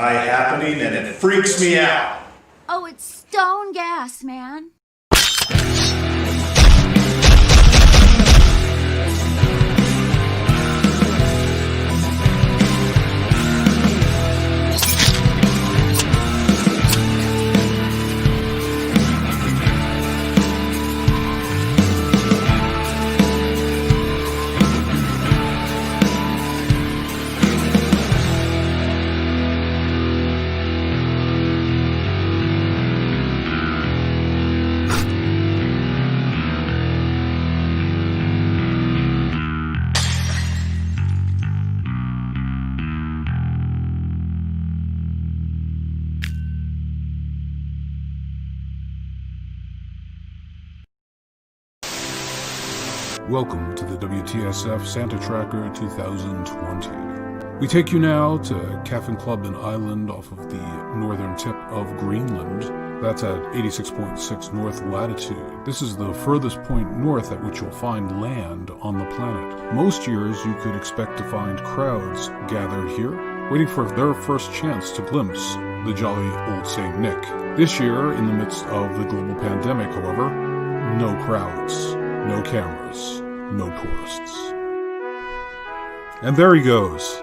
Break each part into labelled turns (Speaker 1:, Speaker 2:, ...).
Speaker 1: night happening and it freaks me out.
Speaker 2: Oh, it's stone gas, man.
Speaker 3: Welcome to the WTSF Santa Tracker 2020. We take you now to Caffin Clubman Island off of the northern tip of Greenland. That's at 86.6 north latitude. This is the furthest point north at which you'll find land on the planet. Most years you could expect to find crowds gathered here, waiting for their first chance to glimpse the jolly old St. Nick. This year, in the midst of the global pandemic, however, no crowds. No cameras, no tourists. And there he goes.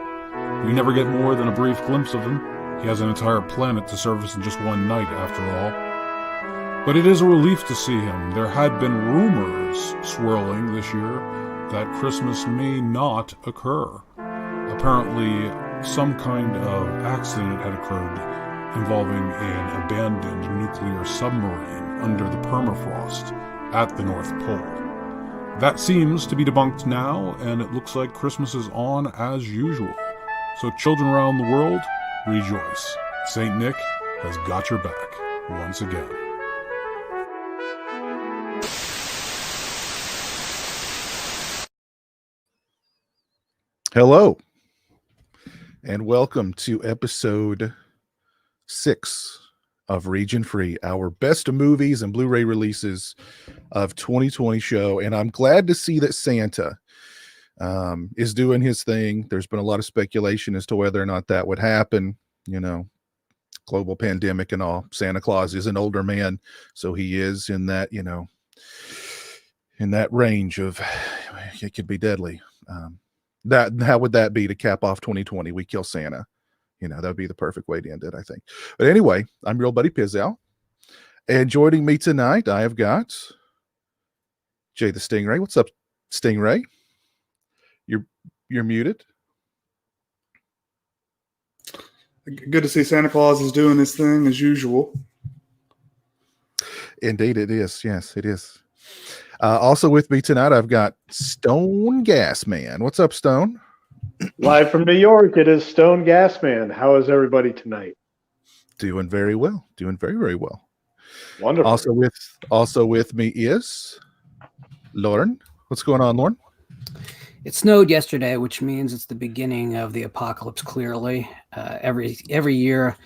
Speaker 3: You never get more than a brief glimpse of him. He has an entire planet to service in just one night, after all. But it is a relief to see him. There had been rumors swirling this year that Christmas may not occur. Apparently, some kind of accident had occurred involving an abandoned nuclear submarine under the permafrost at the North Pole. That seems to be debunked now, and it looks like Christmas is on as usual. So children around the world, rejoice. St. Nick has got your back once again.
Speaker 4: Hello, and welcome to episode 6 of Region Free, our best of movies and Blu-ray releases of 2020 show. And I'm glad to see that Santa is doing his thing. There's been a lot of speculation as to whether or not that would happen. You know, global pandemic and all. Santa Claus is an older man, so he is in that, you know, in that range of, it could be deadly. How would that be to cap off 2020? We kill Santa. You know, that would be the perfect way to end it, I think. But anyway, I'm your old buddy Pizzell. And joining me tonight, I have got Jay the Stingray. What's up, Stingray? You're muted.
Speaker 5: Good to see Santa Claus is doing his thing as usual.
Speaker 4: Indeed it is. Yes, it is. Also with me tonight, I've got Stone Gas Man. What's up, Stone?
Speaker 6: Live from New York, it is Stone Gasman. How is everybody tonight?
Speaker 4: Doing very well. Doing very, very well.
Speaker 6: Wonderful.
Speaker 4: Also with me is Lauren. What's going on, Lauren?
Speaker 7: It snowed yesterday, which means it's the beginning of the apocalypse, clearly. Every year,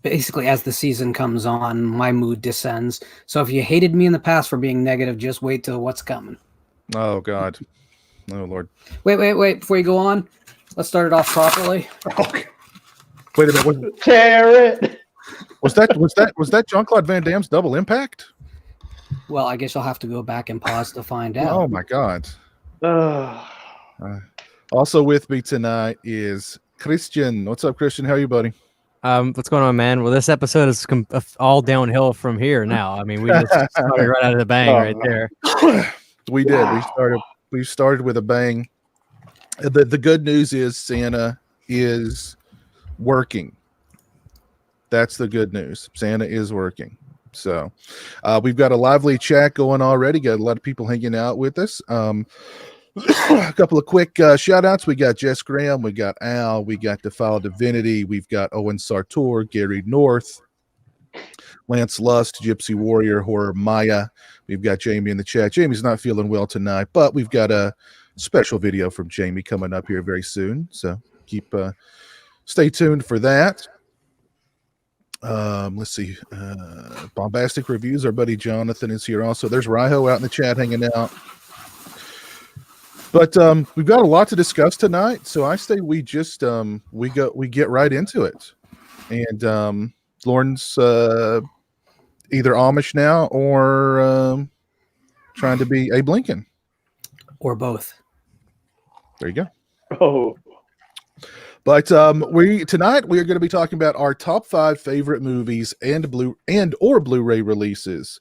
Speaker 7: basically as the season comes on, my mood descends. So if you hated me in the past for being negative, just wait till what's coming.
Speaker 4: Oh, God. Oh, Lord.
Speaker 7: Wait. Before you go on, let's start it off properly.
Speaker 5: Okay.
Speaker 4: Wait a minute.
Speaker 6: Tear it.
Speaker 4: Was that Jean-Claude Van Damme's Double Impact?
Speaker 7: Well, I guess you'll have to go back and pause to find out.
Speaker 4: Oh, my God. Also with me tonight is Christian. What's up, Christian? How are you, buddy?
Speaker 8: What's going on, man? Well, this episode is all downhill from here now. I mean, we just started right out of the bang right there.
Speaker 4: We did. Wow. We started with a bang. The good news is Santa is working. That's the good news. Santa is working. So we've got a lively chat going already. Got a lot of people hanging out with us. A couple of quick shout outs. We got Jess Graham, we got Al, we got Defiled Divinity, we've got Owen Sartor, Gary North, Lance Lust, Gypsy Warrior, Horror Maya. We've got Jamie in the chat. Jamie's not feeling well tonight, but we've got a special video from Jamie coming up here very soon. So stay tuned for that. Let's see. Bombastic Reviews. Our buddy Jonathan is here also. There's Raiho out in the chat hanging out. But we've got a lot to discuss tonight, so I say we just we get right into it. And Lauren's either Amish now or trying to be Abe Lincoln.
Speaker 7: Or both.
Speaker 4: There you go.
Speaker 6: Oh,
Speaker 4: But tonight we are going to be talking about our top 5 favorite movies and Blu-ray releases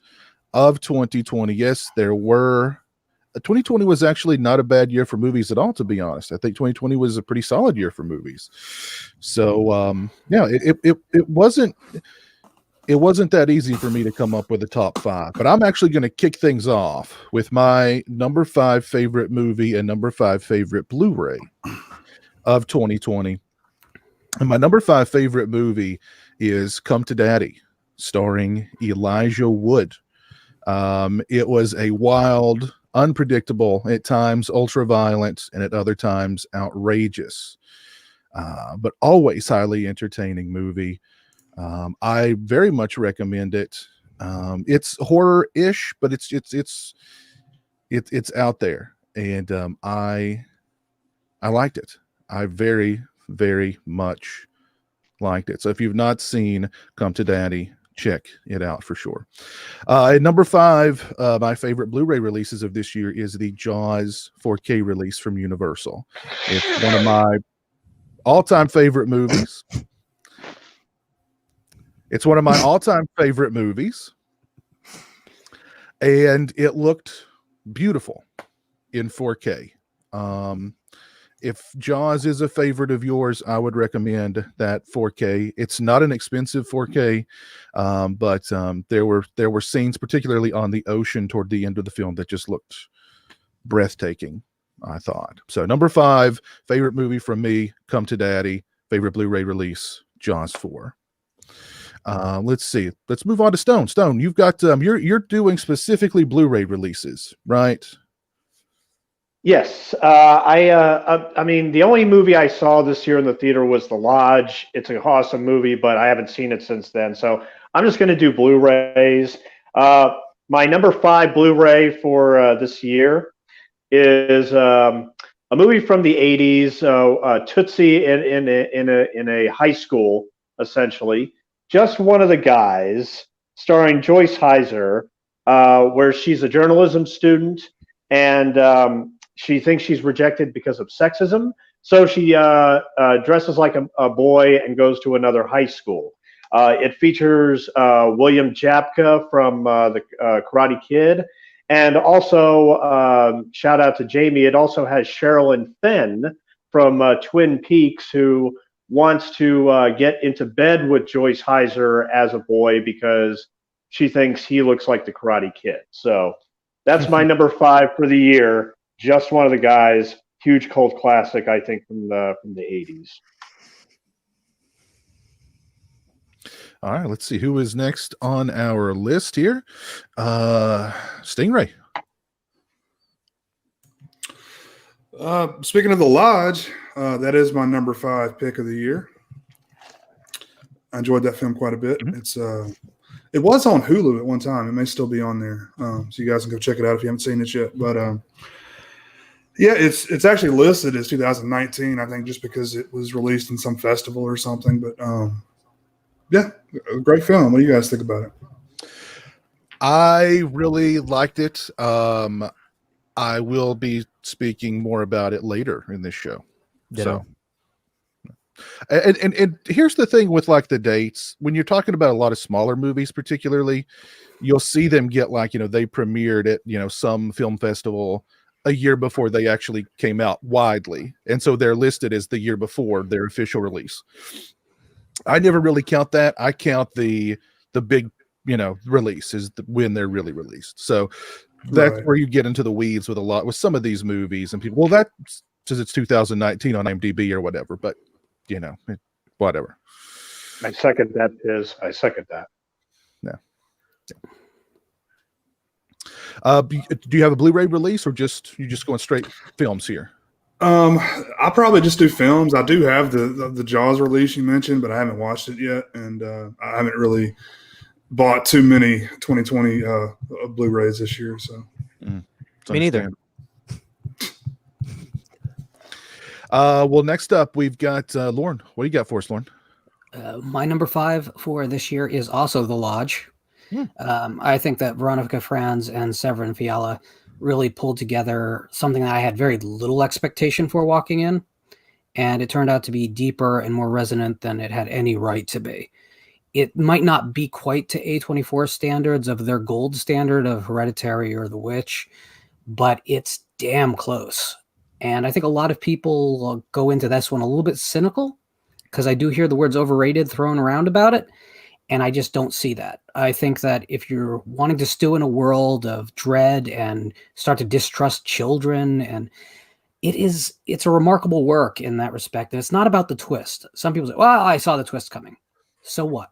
Speaker 4: of 2020. Yes, there were. 2020 was actually not a bad year for movies at all, to be honest. I think 2020 was a pretty solid year for movies. So yeah, it wasn't that easy for me to come up with a top 5, but I'm actually going to kick things off with my number 5 favorite movie and number 5 favorite Blu-ray of 2020. And my number 5 favorite movie is Come to Daddy, starring Elijah Wood. It was a wild, unpredictable, at times ultra-violent, and at other times outrageous, but always highly entertaining movie. I very much recommend it. It's horror-ish, but it's out there, and I liked it. I very, very much liked it. So if you've not seen Come to Daddy, check it out for sure. At number 5, my favorite Blu-ray releases of this year is the Jaws 4K release from Universal. It's one of my all-time favorite movies. It's one of my all-time favorite movies, and it looked beautiful in 4K. If Jaws is a favorite of yours, I would recommend that 4K. It's not an expensive 4K, but there were scenes, particularly on the ocean toward the end of the film, that just looked breathtaking, I thought. So number 5, favorite movie from me, Come to Daddy. Favorite Blu-ray release, Jaws 4. Let's see. Let's move on to Stone. Stone, you've got you're doing specifically Blu-ray releases, right?
Speaker 6: yes. I mean, the only movie I saw this year in the theater was The Lodge. It's an awesome movie, but I haven't seen it since then. So I'm just going to do Blu-rays. My number 5 Blu-ray for this year is a movie from the 80s, Tootsie in a high school, essentially. Just One of the Guys, starring Joyce Heiser, where she's a journalism student, and she thinks she's rejected because of sexism. So she dresses like a boy and goes to another high school. It features William Japka from the Karate Kid. And also, shout out to Jamie, it also has Sherilyn Fenn from Twin Peaks, who wants to get into bed with Joyce Heiser as a boy because she thinks he looks like the Karate Kid. So that's my number 5 for the year. Just One of the Guys. Huge cult classic, I think, from the 80s.
Speaker 4: All right, let's see who is next on our list here. Stingray.
Speaker 5: Speaking of The Lodge, that is my number 5 pick of the year. I enjoyed that film quite a bit. Mm-hmm. It was on Hulu at one time. It may still be on there, so you guys can go check it out if you haven't seen it yet. But yeah, it's actually listed as 2019, I think, just because it was released in some festival or something. But yeah, a great film. What do you guys think about it?
Speaker 4: I really liked it. I will be speaking more about it later in this show. So, and here's the thing with like the dates, when you're talking about a lot of smaller movies, particularly, you'll see them get like, they premiered at, some film festival a year before they actually came out widely. And so they're listed as the year before their official release. I never really count that. I count the big, release is when they're really released. So that's right, where you get into the weeds with some of these movies, and people, well, that says it's 2019 on IMDb or whatever, but whatever.
Speaker 6: I second that, Piz. I second that.
Speaker 4: No. Do you have a Blu-ray release, or you just going straight films here?
Speaker 5: I'll probably just do films. I do have the Jaws release you mentioned, but I haven't watched it yet, and I haven't really bought too many 2020 Blu-rays this year. So
Speaker 8: me neither.
Speaker 4: Well, next up we've got Lauren. What do you got for us, Lauren?
Speaker 7: My number 5 for this year is also The Lodge. I think that Veronica Franz and Severin Fiala really pulled together something that I had very little expectation for walking in, and it turned out to be deeper and more resonant than it had any right to be. It might not be quite to A24 standards of their gold standard of Hereditary or The Witch, but it's damn close. And I think a lot of people go into this one a little bit cynical, because I do hear the words overrated thrown around about it. And I just don't see that. I think that if you're wanting to stew in a world of dread and start to distrust children, and it's a remarkable work in that respect. And it's not about the twist. Some people say, well, I saw the twist coming. So what?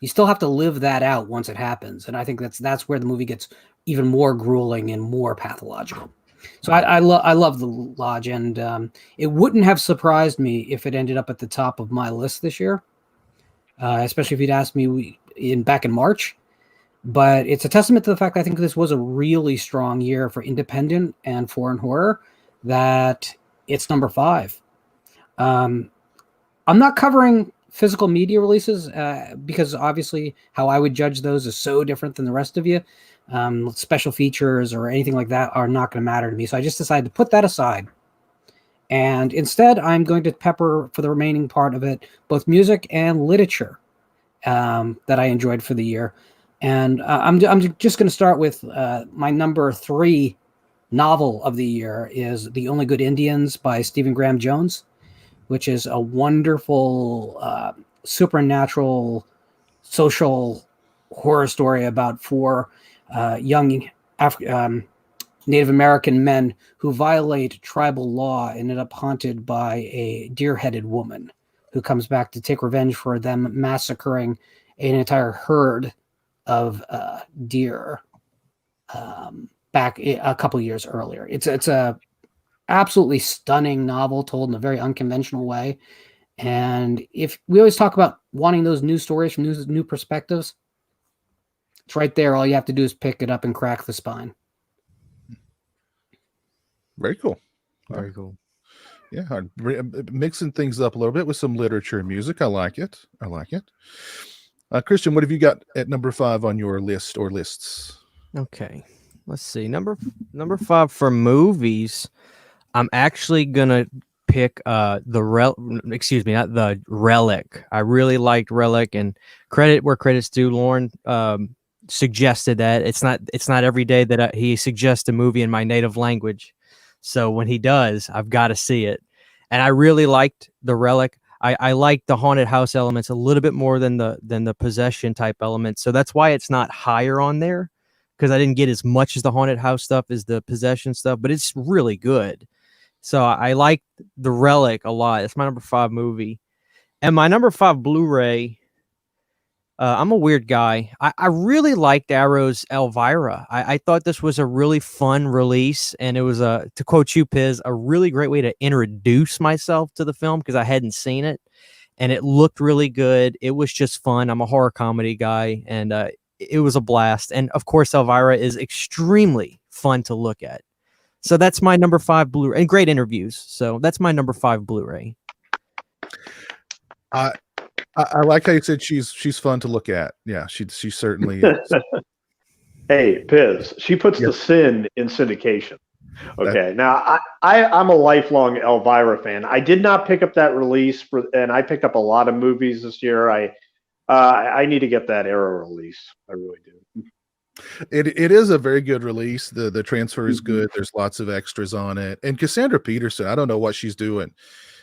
Speaker 7: You still have to live that out once it happens. And I think that's where the movie gets even more grueling and more pathological. So I love The Lodge, and it wouldn't have surprised me if it ended up at the top of my list this year. Especially if you'd asked me back in March. But it's a testament to the fact that I think this was a really strong year for independent and foreign horror, that it's number 5. I'm not covering physical media releases because obviously how I would judge those is so different than the rest of you. Special features or anything like that are not going to matter to me. So I just decided to put that aside. And instead, I'm going to pepper for the remaining part of it both music and literature that I enjoyed for the year. And I'm just going to start with my number 3 novel of the year is The Only Good Indians by Stephen Graham Jones, which is a wonderful supernatural social horror story about 4 young Native American men who violate tribal law and end up haunted by a deer-headed woman who comes back to take revenge for them massacring an entire herd of deer back a couple years earlier. It's a absolutely stunning novel told in a very unconventional way. And if we always talk about wanting those new stories from new perspectives, it's right there. All you have to do is pick it up and crack the spine.
Speaker 4: Very cool.
Speaker 8: Very cool.
Speaker 4: Yeah, mixing things up a little bit with some literature and music. I like it. Christian, what have you got at number 5 on your list or lists?
Speaker 8: Okay, let's see. Number 5 for movies. I'm actually gonna pick not the Relic. I really liked Relic, and credit where credit's due. Lauren suggested that it's not every day that he suggests a movie in my native language. So when he does, I've got to see it. And I really liked The Relic. I like the haunted house elements a little bit more than the possession type elements. So that's why it's not higher on there, because I didn't get as much as the haunted house stuff as the possession stuff, but it's really good. So I like The Relic a lot. It's my number 5 movie. And my number 5 Blu-ray, I'm a weird guy. I really liked Arrow's Elvira. I thought this was a really fun release, and it was, to quote you, Piz, a really great way to introduce myself to the film because I hadn't seen it, and it looked really good. It was just fun. I'm a horror comedy guy, and it was a blast. And, of course, Elvira is extremely fun to look at. So that's my number 5 Blu-ray, and great interviews. So that's my number 5 Blu-ray.
Speaker 4: I like how you said she's fun to look at. Yeah, she certainly is.
Speaker 6: Hey, Piz, she puts the sin in syndication. Okay, now I'm a lifelong Elvira fan. I did not pick up that release, and I picked up a lot of movies this year. I need to get that Arrow release. I really do.
Speaker 4: It is a very good release. The transfer is good. There's lots of extras on it. And Cassandra Peterson, I don't know what she's doing,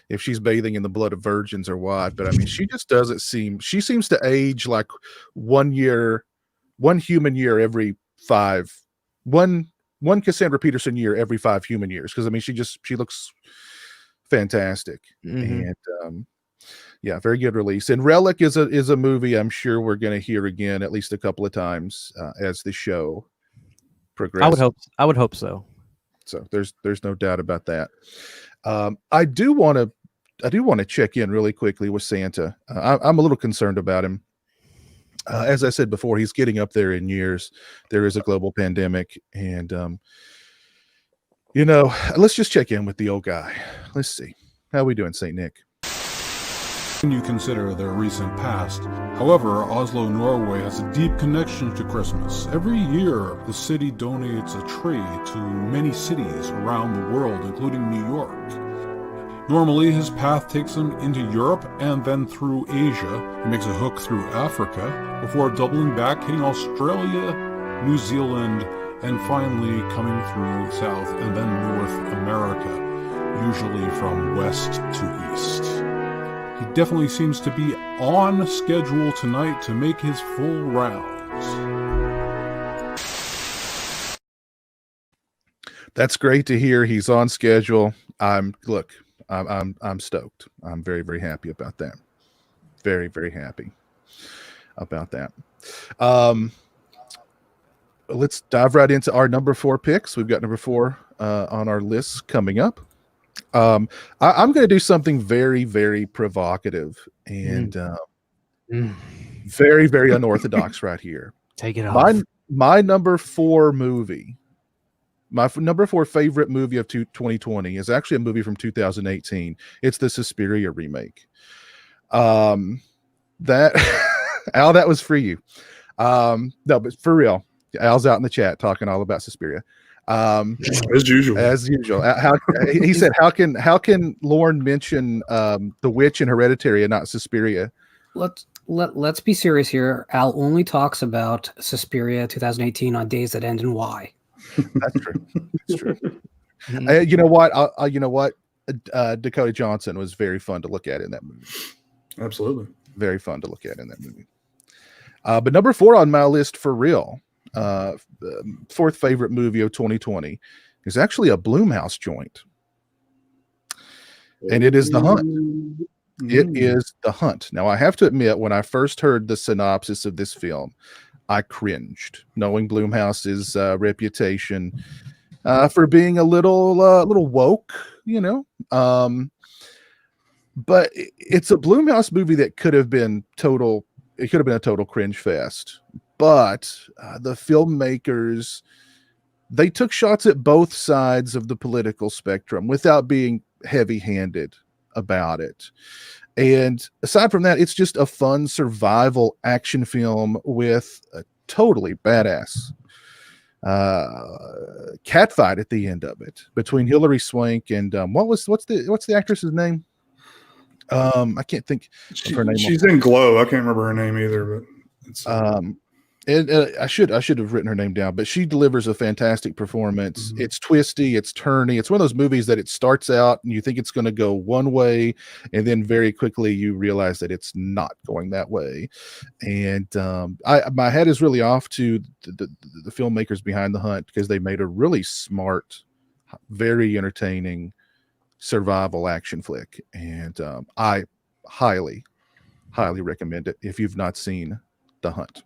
Speaker 4: if she's bathing in the blood of virgins or what, but I mean, she just doesn't she seems to age like one human year every 5, one Cassandra Peterson year every 5 human years. Cause I mean, she looks fantastic. And, yeah, very good release. And Relic is a movie I'm sure we're going to hear again at least a couple of times as the show progresses.
Speaker 8: I would hope so.
Speaker 4: So there's no doubt about that. I do want to check in really quickly with Santa. I'm a little concerned about him. As I said before, he's getting up there in years. There is a global pandemic, and let's just check in with the old guy. Let's see how we doing, Saint Nick.
Speaker 3: when you consider their recent past. However, Oslo, Norway has a deep connection to Christmas. Every year, the city donates a tree to many cities around the world, including New York. Normally, his path takes him into Europe and then through Asia. He makes a hook through Africa before doubling back, hitting Australia, New Zealand, and finally coming through South and then North America, usually from west to east. He definitely seems to be on schedule tonight to make his full rounds.
Speaker 4: That's great to hear. He's on schedule. I'm stoked. I'm very, very happy about that. Very, very happy about that. Let's dive right into our number 4 picks. We've got number 4 on our list coming up. I'm going to do something very, very provocative and very, very unorthodox right here.
Speaker 8: Take it off.
Speaker 4: My number 4 movie, my number 4 favorite movie of 2020 is actually a movie from 2018. It's the Suspiria remake. That Al, that was for you. No, but for real. Al's out in the chat talking all about Suspiria.
Speaker 5: As usual.
Speaker 4: He said, how can Lauren mention The Witch and Hereditary and not Suspiria?
Speaker 7: Let's be serious here. Al only talks about Suspiria 2018 on Days That End in Y.
Speaker 4: That's true. That's true. You know what? Dakota Johnson was very fun to look at in that movie.
Speaker 5: Absolutely.
Speaker 4: Very fun to look at in that movie. But number 4 on my list for real, 4th favorite movie of 2020 is actually a Blumhouse joint. And it is The Hunt. It is The Hunt. Now, I have to admit, when I first heard the synopsis of this film, I cringed, knowing Blumhouse's reputation for being a little woke, you know. But it's a Blumhouse movie that could have been total. It could have been a total cringe fest. But the filmmakers, they took shots at both sides of the political spectrum without being heavy-handed about it. And aside from that, it's just a fun survival action film with a totally badass catfight at the end of it between Hilary Swank and what's the actress's name? I can't think of her name.
Speaker 5: She's in Glow. I can't remember her name either, but it's
Speaker 4: I should have written her name down, but she delivers a fantastic performance. Mm-hmm. It's twisty, it's turny. It's one of those movies that it starts out and you think it's going to go one way, and then very quickly you realize that it's not going that way. And my head is really off to the filmmakers behind The Hunt, because they made a really smart, very entertaining survival action flick, and I highly recommend it if you've not seen The Hunt.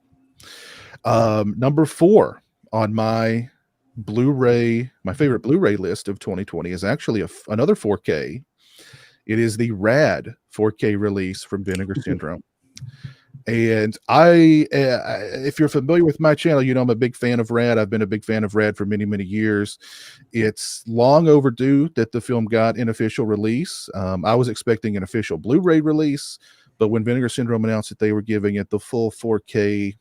Speaker 4: Number 4 on my Blu-ray, my favorite Blu-ray list of 2020 is actually another 4K. It is the Rad 4K release from Vinegar Syndrome. And if you're familiar with my channel, you know I'm a big fan of Rad. I've been a big fan of Rad for many, many years. It's long overdue that the film got an official release. I was expecting an official Blu-ray release, but when Vinegar Syndrome announced that they were giving it the full 4K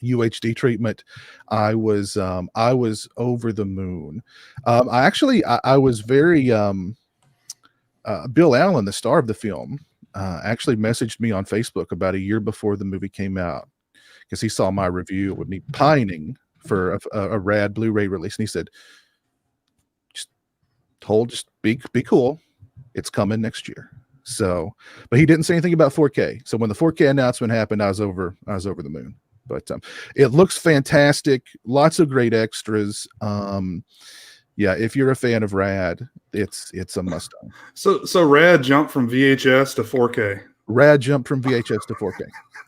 Speaker 4: UHD treatment, I was over the moon. I was very Bill Allen, the star of the film, actually messaged me on Facebook about a year before the movie came out, because he saw my review with me pining for a Rad Blu-ray release, and he said, just be cool, it's coming next year. So, but he didn't say anything about 4K. So when the 4K announcement happened, I was over the moon. But it looks fantastic. Lots of great extras. Yeah, if you're a fan of Rad, it's a must-own.
Speaker 5: So Rad jumped from VHS to 4K.
Speaker 4: Rad jumped from VHS to 4K.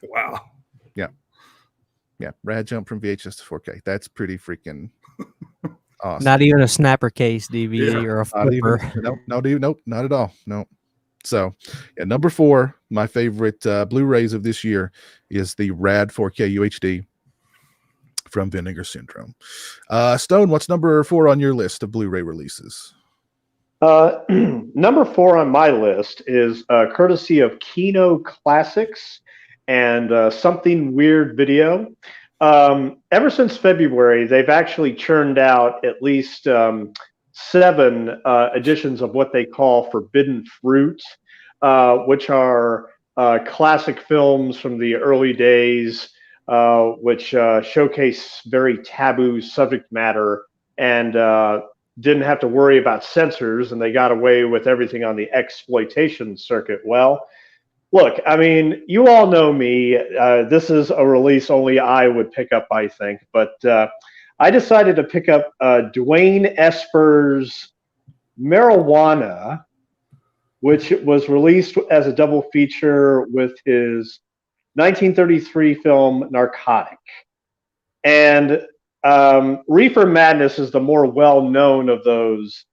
Speaker 5: Wow.
Speaker 4: Yeah. Rad jumped from VHS to 4K. That's pretty freaking awesome.
Speaker 8: Not even a snapper case DVD or a flipper.
Speaker 4: Nope, not at all. No. So, yeah, number 4, my favorite Blu-rays of this year is the Rad 4K UHD from Vinegar Syndrome. Stone, what's number 4 on your list of Blu-ray releases?
Speaker 6: Number 4 on my list is courtesy of Kino Classics and Something Weird Video. Ever since February, they've actually churned out at least 7 editions of what they call Forbidden Fruit, which are classic films from the early days, which showcase very taboo subject matter and didn't have to worry about censors, and they got away with everything on the exploitation circuit. Well, look, I mean, you all know me. This is a release only I would pick up, I think. But I decided to pick up Dwayne Esper's Marijuana, which was released as a double feature with his 1933 film Narcotic. And Reefer Madness is the more well-known of those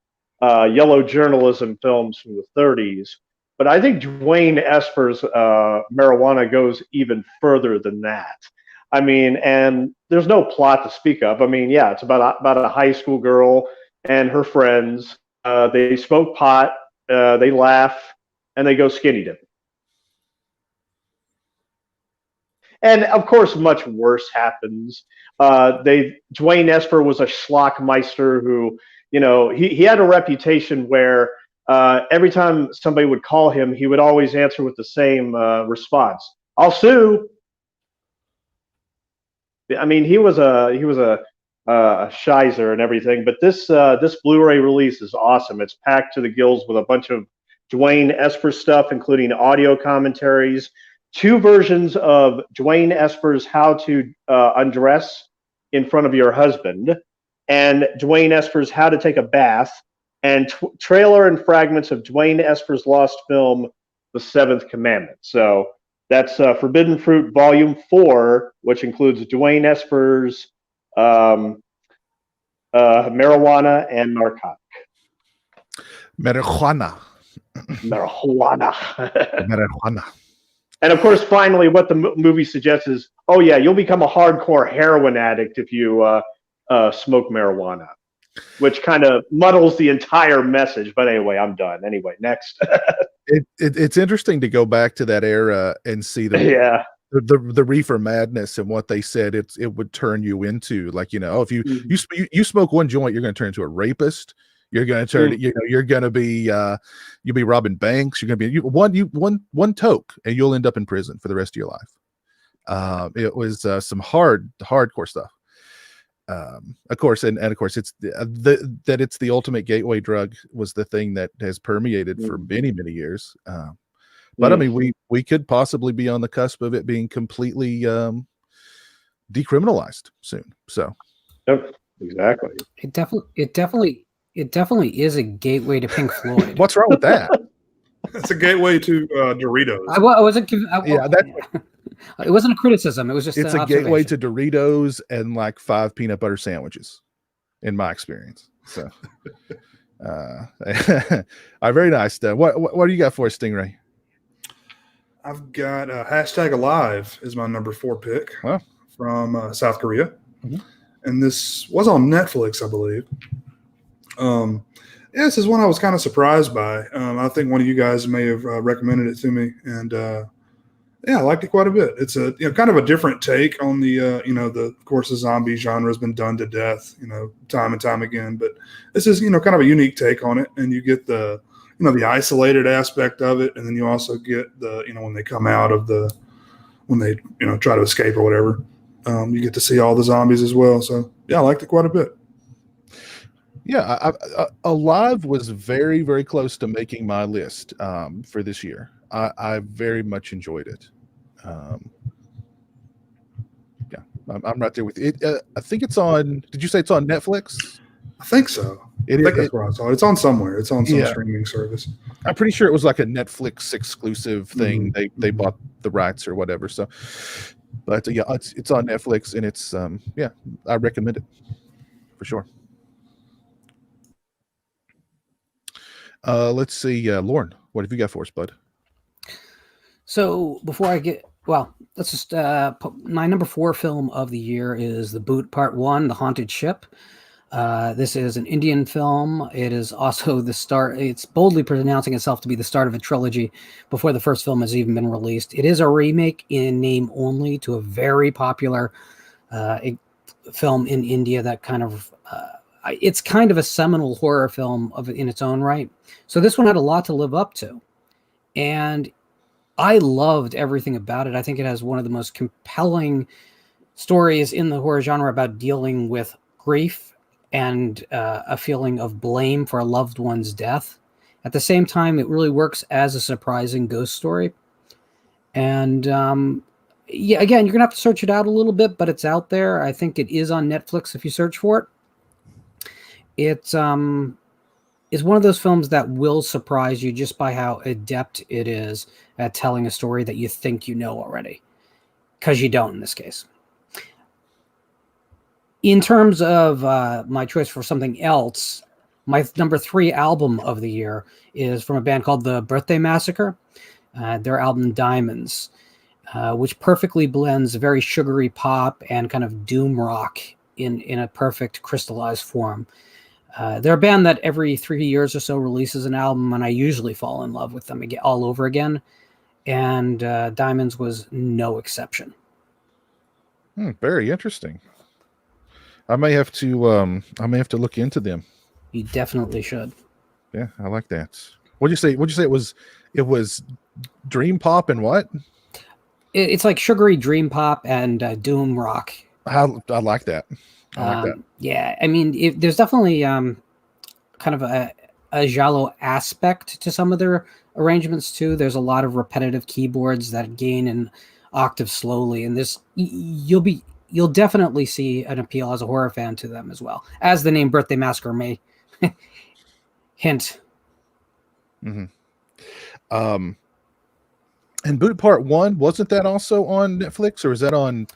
Speaker 6: yellow journalism films from the 30s. But I think Dwayne Esper's Marijuana goes even further than that. I mean, and there's no plot to speak of. I mean, yeah, it's about a high school girl and her friends. They smoke pot, they laugh, and they go skinny dipping. And of course, much worse happens. Dwayne Esper was a schlockmeister who, you know, he had a reputation where every time somebody would call him, he would always answer with the same response: "I'll sue." I mean, he was a shizer and everything. But this Blu-ray release is awesome. It's packed to the gills with a bunch of Dwayne Esper stuff, including audio commentaries, 2 versions of Dwayne Esper's How to Undress in Front of Your Husband, and Dwayne Esper's How to Take a Bath, and trailer and fragments of Dwayne Esper's lost film, The Seventh Commandment. So that's Forbidden Fruit Volume 4, which includes Dwayne Esper's Marijuana and Narcotic.
Speaker 4: Marijuana.
Speaker 6: Marijuana. And of course, finally, what the movie suggests is, oh yeah, you'll become a hardcore heroin addict if you smoke marijuana, which kind of muddles the entire message. But anyway, I'm done. Anyway, next.
Speaker 4: It's interesting to go back to that era and see the Reefer Madness and what they said it would turn you into. Like, you know, if you smoke one joint, you're going to turn into a rapist. You're going to turn, you're going to be, you'll be robbing banks. You're going to be one toke, and you'll end up in prison for the rest of your life. It was some hardcore stuff. Of course, and of course, it's that it's the ultimate gateway drug was the thing that has permeated for many years. But I mean, we could possibly be on the cusp of it being completely decriminalized soon. So,
Speaker 6: yep, exactly.
Speaker 7: It definitely is a gateway to Pink Floyd.
Speaker 4: What's wrong with that?
Speaker 5: It's a gateway to Doritos.
Speaker 7: I wasn't. It wasn't a criticism. It was just.
Speaker 4: It's a gateway to Doritos and like 5 peanut butter sandwiches, in my experience. So, very nice. What do you got for us, Stingray?
Speaker 5: I've got hashtag Alive is my number 4 pick from South Korea, and this was on Netflix, I believe. This is one I was kind of surprised by. I think one of you guys may have recommended it to me, and I liked it quite a bit. It's a kind of a different take on the of course the zombie genre has been done to death, time and time again, but this is kind of a unique take on it, and you get the the isolated aspect of it, and then you also get the when they come out of when they try to escape or whatever, you get to see all the zombies as well. So I liked it quite a bit.
Speaker 4: Yeah, Alive was very, very close to making my list for this year. I very much enjoyed it. I'm right there with it. I think it's on. Did you say it's on Netflix?
Speaker 5: I think so. I think that's where I saw it. It's on somewhere. It's on some streaming service.
Speaker 4: I'm pretty sure it was like a Netflix exclusive thing. They bought the rights or whatever. So, but it's on Netflix, and it's I recommend it for sure. Let's see, Lauren, what have you got for us, bud?
Speaker 7: So before I get, let's just, my number 4 film of the year is The Boot Part 1, The Haunted Ship. This is an Indian film. It is also the start. It's boldly pronouncing itself to be the start of a trilogy before the first film has even been released. It is a remake in name only to a very popular film in India that kind of it's kind of a seminal horror film in its own right. So this one had a lot to live up to, and I loved everything about it. I think it has one of the most compelling stories in the horror genre about dealing with grief and a feeling of blame for a loved one's death. At the same time, it really works as a surprising ghost story. And yeah, again, you're gonna have to search it out a little bit, but it's out there. I think it is on Netflix if you search for it. It's one of those films that will surprise you just by how adept it is at telling a story that you think you know already, because you don't in this case. In terms of my choice for something else, my number 3 album of the year is from a band called The Birthday Massacre. Their album Diamonds, which perfectly blends very sugary pop and kind of doom rock in a perfect crystallized form. They're a band that every 3 years or so releases an album, and I usually fall in love with them again, all over again. And Diamonds was no exception.
Speaker 4: Very interesting. I may have to look into them.
Speaker 7: You definitely should.
Speaker 4: Yeah, I like that. What'd you say? It was dream pop and what?
Speaker 7: It's like sugary dream pop and doom rock.
Speaker 4: I like that. I like that.
Speaker 7: Yeah, I mean, there's definitely kind of a giallo aspect to some of their arrangements too. There's a lot of repetitive keyboards that gain an octave slowly, and this you'll definitely see an appeal as a horror fan to them as well, as the name Birthday Massacre may hint.
Speaker 4: Mm-hmm. And Boot Part 1, wasn't that also on Netflix, or is that on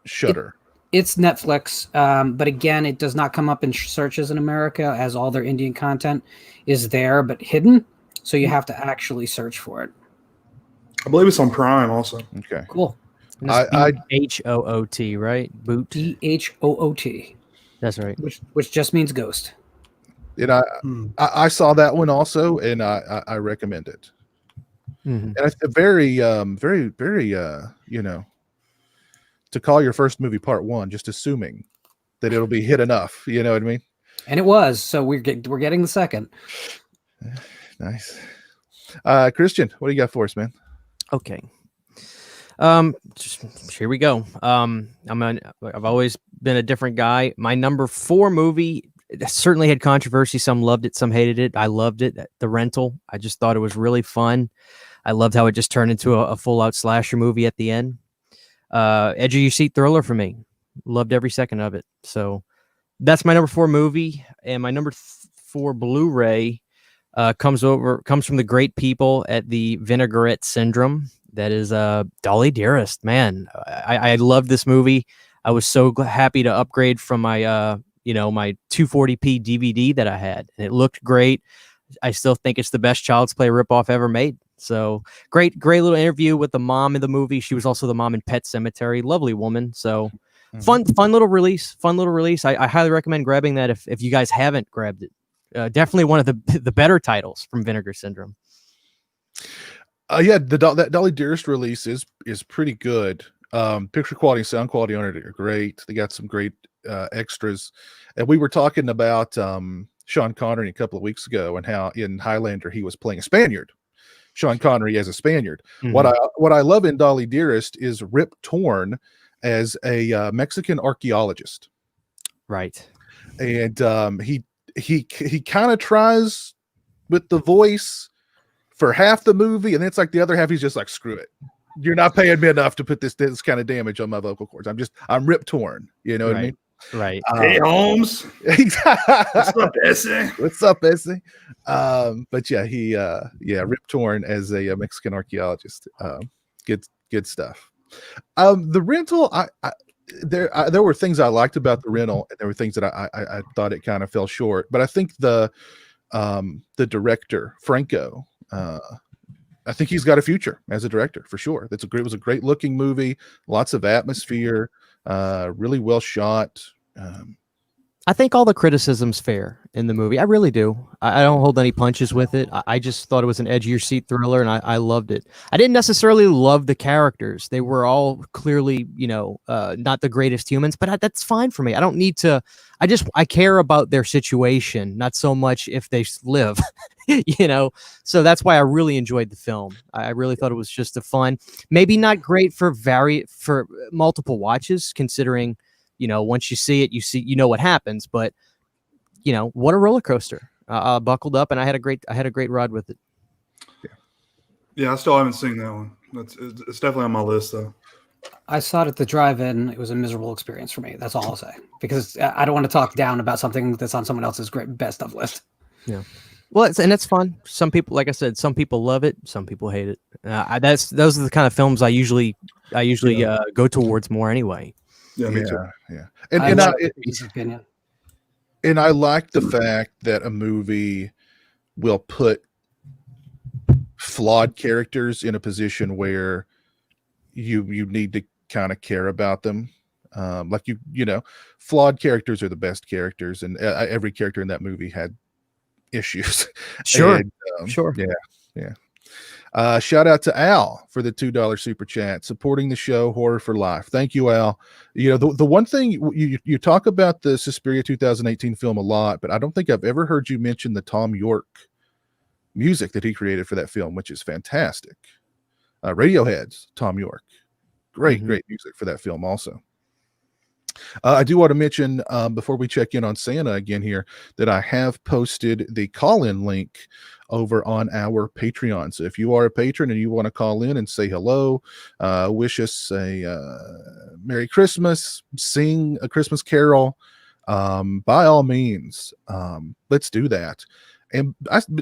Speaker 4: Shudder?
Speaker 7: It's Netflix, but again, it does not come up in searches in America, as all their Indian content is there but hidden, so you have to actually search for it.
Speaker 5: I believe it's on Prime also.
Speaker 4: Okay,
Speaker 7: Cool.
Speaker 8: Hoot, right? Boot.
Speaker 7: Hoot.
Speaker 8: That's right.
Speaker 7: Which just means ghost.
Speaker 4: And I saw that one also, and I recommend it.
Speaker 8: Mm-hmm.
Speaker 4: And it's very, to call your first movie Part 1, just assuming that it'll be hit enough. You know what I mean?
Speaker 7: And it was. So we're getting the second.
Speaker 4: Nice. Christian, what do you got for us, man?
Speaker 8: Okay. Here we go. I've always been a different guy. My number 4 movie certainly had controversy. Some loved it, some hated it. I loved it. The Rental. I just thought it was really fun. I loved how it just turned into a full-out slasher movie at the end. Edge of your seat thriller for me. Loved every second of it. So that's my number 4 movie, and my number 4 Blu-ray comes from the great people at the Vinaigrette Syndrome. That is Dolly Dearest. Man, I loved this movie. I was so happy to upgrade from my my 240p DVD that I had, and it looked great. I still think it's the best Child's Play ripoff ever made. So great little interview with the mom in the movie. She was also the mom in Pet Sematary. Lovely woman. So fun little release. I highly recommend grabbing that if you guys haven't grabbed it. Definitely one of the better titles from Vinegar Syndrome.
Speaker 4: Yeah, that Dolly Dearest release is pretty good. Picture quality and sound quality on it are great. They got some great extras. And we were talking about Sean Connery a couple of weeks ago and how in Highlander he was playing a Spaniard. Sean Connery as a Spaniard. Mm-hmm. What I love in Dolly Dearest is Rip Torn as a Mexican archaeologist.
Speaker 8: Right.
Speaker 4: And he kind of tries with the voice for half the movie, and it's like the other half he's just like, screw it. You're not paying me enough to put this kind of damage on my vocal cords. I'm Rip Torn. You know what I mean?
Speaker 8: Right.
Speaker 5: Hey, Holmes. What's up, Bessie?
Speaker 4: What's up, Bessie? But yeah, Rip Torn as a Mexican archaeologist. Good stuff. The Rental, there were things I liked about The Rental, and there were things that I thought it kind of fell short. But I think the director, Franco, I think he's got a future as a director for sure. It was a great looking movie, lots of atmosphere, really well shot.
Speaker 8: I think all the criticism's fair in the movie. I really do. I don't hold any punches with it. I just thought it was an edgier seat thriller, and I loved it. I didn't necessarily love the characters. They were all clearly, not the greatest humans, but that's fine for me. I don't need to. I care about their situation, not so much if they live, So that's why I really enjoyed the film. I really thought it was just a fun, maybe not great for multiple watches, considering, once you see it, you know what happens, but what a roller coaster. Buckled up, and I had a great ride with it.
Speaker 5: Yeah, I still haven't seen that one. It's definitely on my list though.
Speaker 7: I saw it at the drive-in. It was a miserable experience for me. That's all I'll say, because I don't want to talk down about something that's on someone else's best of list.
Speaker 8: Yeah. Well, it's fun. Some people, like I said, some people love it. Some people hate it. Those are the kind of films I usually go towards more anyway.
Speaker 5: Yeah, me too.
Speaker 4: Yeah.
Speaker 7: Opinion.
Speaker 4: And I like the fact that a movie will put flawed characters in a position where you need to kind of care about them. Flawed characters are the best characters, and every character in that movie had issues.
Speaker 8: Sure.
Speaker 4: And,
Speaker 8: sure.
Speaker 4: Yeah. Shout out to Al for the $2 super chat, supporting the show Horror for Life. Thank you, Al. The one thing you talk about the Suspiria 2018 film a lot, but I don't think I've ever heard you mention the Tom York music that he created for that film, which is fantastic. Radiohead's Tom York. Great music for that film also. I do want to mention, before we check in on Santa again here, that I have posted the call-in link over on our Patreon. So if you are a patron and you want to call in and say hello, wish us a Merry Christmas, sing a Christmas carol, by all means, let's do that. And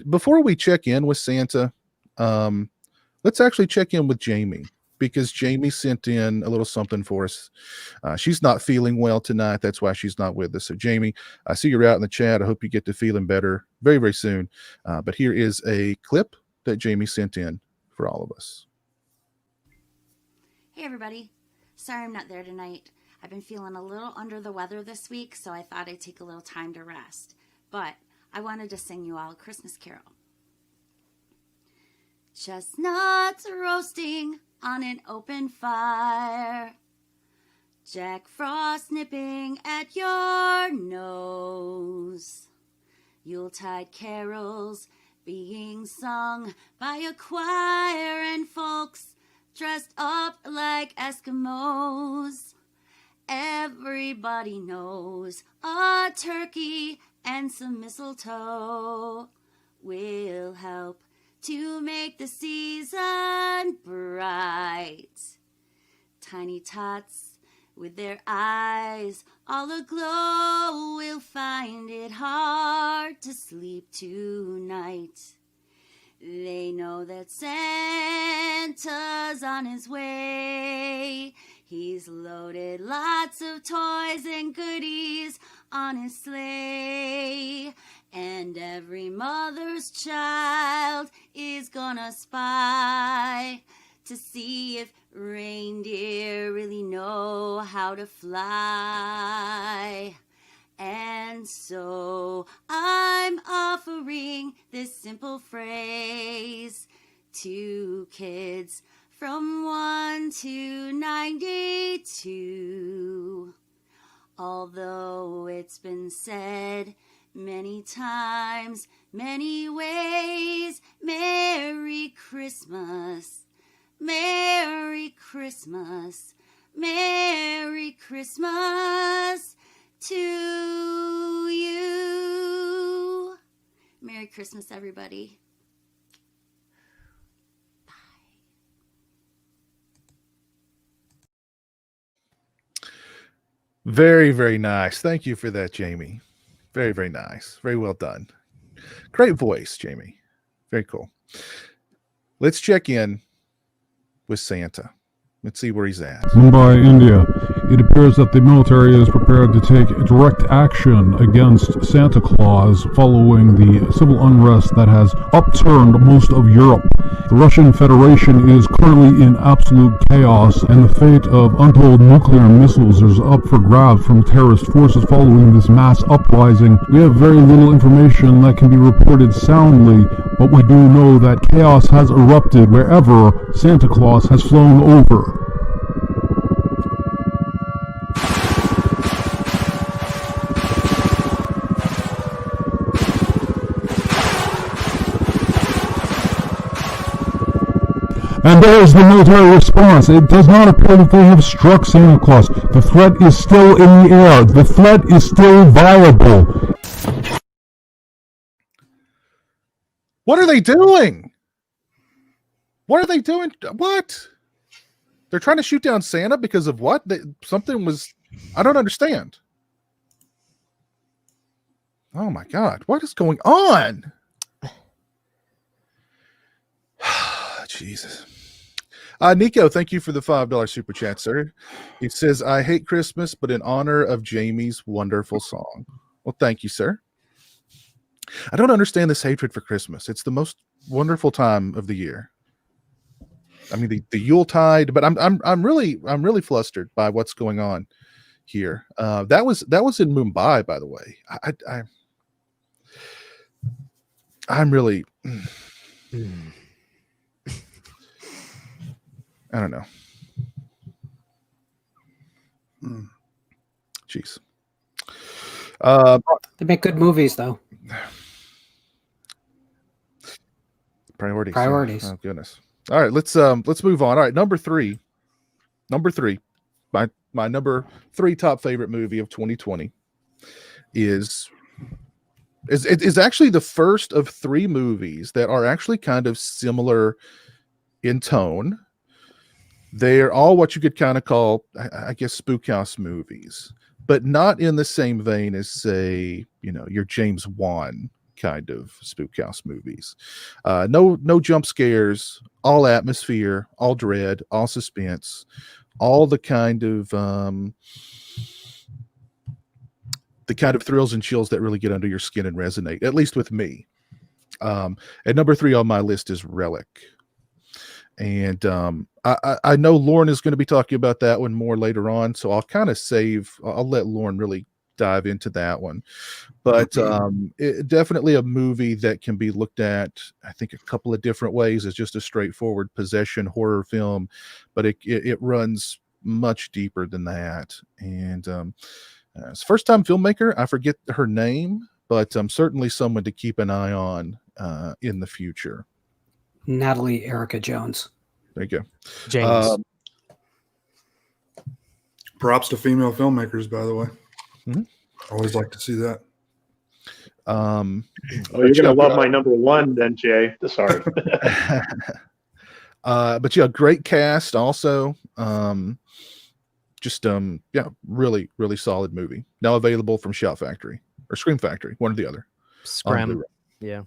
Speaker 4: before we check in with Santa, let's actually check in with Jamie, because Jamie sent in a little something for us. She's not feeling well tonight. That's why she's not with us. So Jamie, I see you're out in the chat. I hope you get to feeling better very, very soon. But here is a clip that Jamie sent in for all of us.
Speaker 2: Hey everybody. Sorry I'm not there tonight. I've been feeling a little under the weather this week, so I thought I'd take a little time to rest. But I wanted to sing you all a Christmas carol. Chestnuts roasting on an open fire, Jack Frost nipping at your nose, Yuletide carols being sung by a choir, and folks dressed up like Eskimos. Everybody knows a turkey and some mistletoe will help to make the season bright. Tiny tots with their eyes all aglow will find it hard to sleep tonight. They know that Santa's on his way. He's loaded lots of toys and goodies on his sleigh. And every mother's child is gonna spy to see if reindeer really know how to fly. And so I'm offering this simple phrase to kids from 1 to 92. Although it's been said many times, many ways, Merry Christmas, Merry Christmas, Merry Christmas to you. Merry Christmas, everybody.
Speaker 4: Very, very nice. Thank you for that, Jamie. Very, very nice. Very well done. Great voice, Jamie. Very cool. Let's check in with Santa. Let's see where he's at.
Speaker 3: Mumbai, India. It appears that the military is prepared to take direct action against Santa Claus following the civil unrest that has upturned most of Europe. The Russian Federation is currently in absolute chaos, and the fate of untold nuclear missiles is up for grabs from terrorist forces following this mass uprising. We have very little information that can be reported soundly, but we do know that chaos has erupted wherever Santa Claus has flown over. And there is the military response. It does not appear that they have struck Santa Claus. The threat is still in the air. The threat is still viable.
Speaker 4: What are they doing? What are they doing? What? They're trying to shoot down Santa because of what? Something was... I don't understand. Oh my God. What is going on? Jesus. Nico, thank you for the $5 super chat, sir. He says, I hate Christmas, but in honor of Jamie's wonderful song. Well, thank you, sir. I don't understand this hatred for Christmas. It's the most wonderful time of the year. I mean, the Yuletide, but I'm really flustered by what's going on here. That was in Mumbai, by the way. I'm really... I don't know. Jeez.
Speaker 7: They make good movies, though.
Speaker 4: Priorities. Oh goodness. All right, let's move on. All right, number three. My number 3 top favorite movie of 2020 is actually the first of 3 movies that are actually kind of similar in tone. They're all what you could kind of call, I guess, spook house movies, but not in the same vein as, say, your James Wan kind of spook house movies. No jump scares, all atmosphere, all dread, all suspense, all the kind of thrills and chills that really get under your skin and resonate, at least with me. At number 3 on my list is Relic. And I know Lauren is going to be talking about that one more later on, so I'll kind of I'll let Lauren really dive into that one. But definitely a movie that can be looked at, I think, a couple of different ways. It's just a straightforward possession horror film, but it runs much deeper than that. And it's first-time filmmaker. I forget her name, but certainly someone to keep an eye on in the future.
Speaker 7: Natalie Erica Jones.
Speaker 4: There you go.
Speaker 8: James.
Speaker 5: Props to female filmmakers, by the way.
Speaker 4: Mm-hmm.
Speaker 5: Always like to see that.
Speaker 6: Well, you're gonna love my number 1 then, Jay. Sorry.
Speaker 4: But yeah, great cast also. Really, really solid movie. Now available from Shout Factory or Scream Factory, one or the other.
Speaker 8: Scram. Yeah.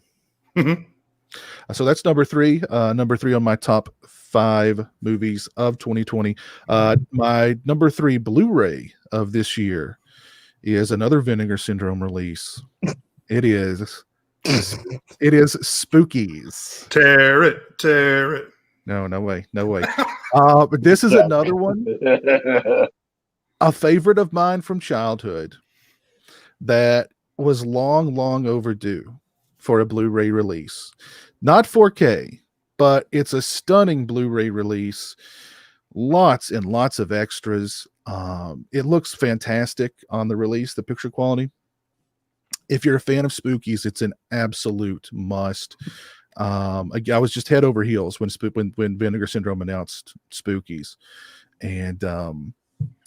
Speaker 4: So that's number 3. Number 3 on my top 5 movies of 2020. My number 3 Blu-ray of this year is another Vinegar Syndrome release. It is Spookies.
Speaker 5: Tear it.
Speaker 4: No way. But this is another one, a favorite of mine from childhood that was long overdue for a Blu-ray release. Not 4K, but it's a stunning Blu-ray release. Lots and lots of extras. It looks fantastic on the release, the picture quality. If you're a fan of Spookies, it's an absolute must. I was just head over heels when Vinegar Syndrome announced Spookies. And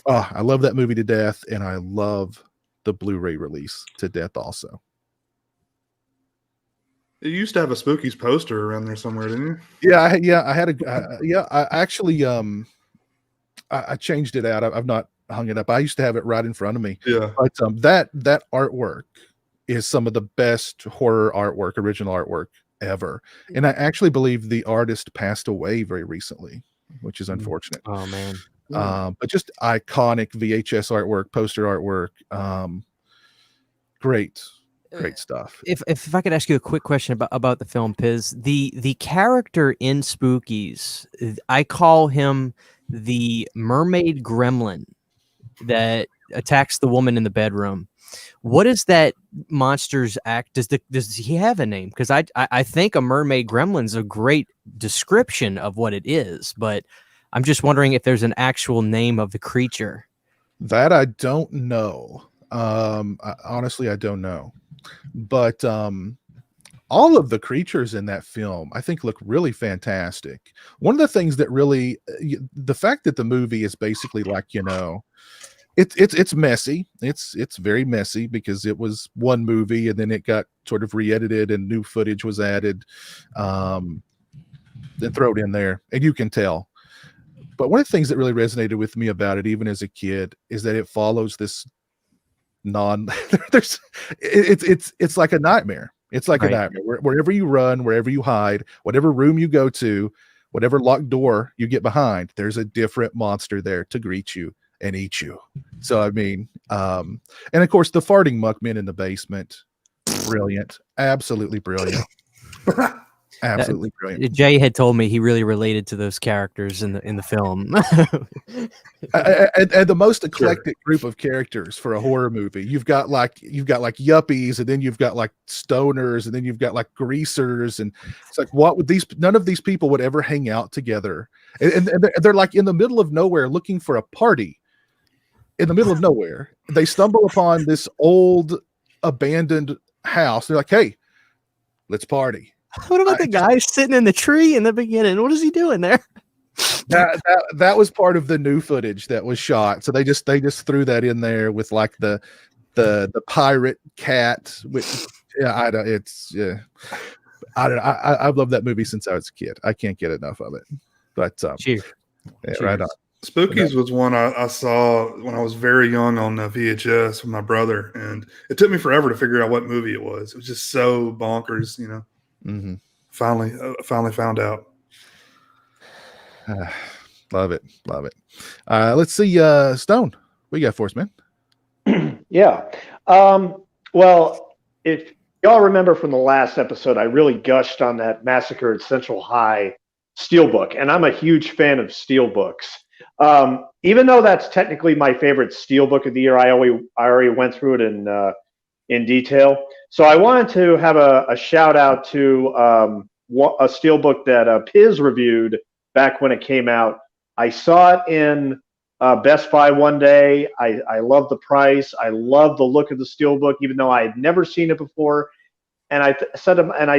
Speaker 4: I love that movie to death, and I love the Blu-ray release to death also.
Speaker 5: You used to have a Spookies poster around there somewhere, didn't you?
Speaker 4: Yeah, I had I actually I changed it out. I've not hung it up. I used to have it right in front of me.
Speaker 5: Yeah.
Speaker 4: But that artwork is some of the best horror artwork, original artwork ever. And I actually believe the artist passed away very recently, which is unfortunate.
Speaker 8: Oh man.
Speaker 4: But just iconic VHS artwork, poster artwork. Great stuff.
Speaker 8: If I could ask you a quick question about the film, Piz, the character in Spookies, I call him the mermaid gremlin that attacks the woman in the bedroom. What is that monster's act? Does he have a name? Because I think a mermaid gremlin's a great description of what it is, but I'm just wondering if there's an actual name of the creature.
Speaker 4: That I don't know. Honestly, I don't know. But all of the creatures in that film, I think, look really fantastic. One of the things that really, the fact that the movie is basically like, it's messy. It's very messy because it was one movie and then it got sort of re-edited and new footage was added, then thrown in there, and you can tell. But one of the things that really resonated with me about it, even as a kid, is that it follows this it's like a nightmare. It's like a nightmare. Wherever you run, wherever you hide, whatever room you go to, whatever locked door you get behind, there's a different monster there to greet you and eat you. So I mean, and of course the farting muckmen in the basement, brilliant, absolutely brilliant. Absolutely brilliant.
Speaker 8: Jay had told me he really related to those characters in the film.
Speaker 4: and the most eclectic group of characters for a horror movie. You've got like yuppies, and then you've got like stoners, and then you've got like greasers, and it's like, what would none of these people would ever hang out together, and they're like in the middle of nowhere looking for a party. In the middle of nowhere, they stumble upon this old abandoned house. They're like, hey, let's party.
Speaker 8: What about the guy sitting in the tree in the beginning? What is he doing there?
Speaker 4: That was part of the new footage that was shot. So they just threw that in there with like the pirate cat. Which I don't know. I've loved that movie since I was a kid. I can't get enough of it. But
Speaker 8: Cheers.
Speaker 4: Yeah, right on.
Speaker 5: Spookies was one I saw when I was very young on VHS with my brother, and it took me forever to figure out what movie it was. It was just so bonkers,
Speaker 4: Mm-hmm.
Speaker 5: Finally found out.
Speaker 4: Love it. Let's see, Stone. What you got for us, man?
Speaker 6: Yeah. Well, if y'all remember from the last episode, I really gushed on that Massacre at Central High steelbook, and I'm a huge fan of steelbooks. Even though that's technically my favorite steelbook of the year, I already went through it in detail. So I wanted to have a shout out to a steelbook that Piz reviewed back when it came out. I saw it in Best Buy one day. I love the price. I love the look of the steelbook, even though I had never seen it before. And I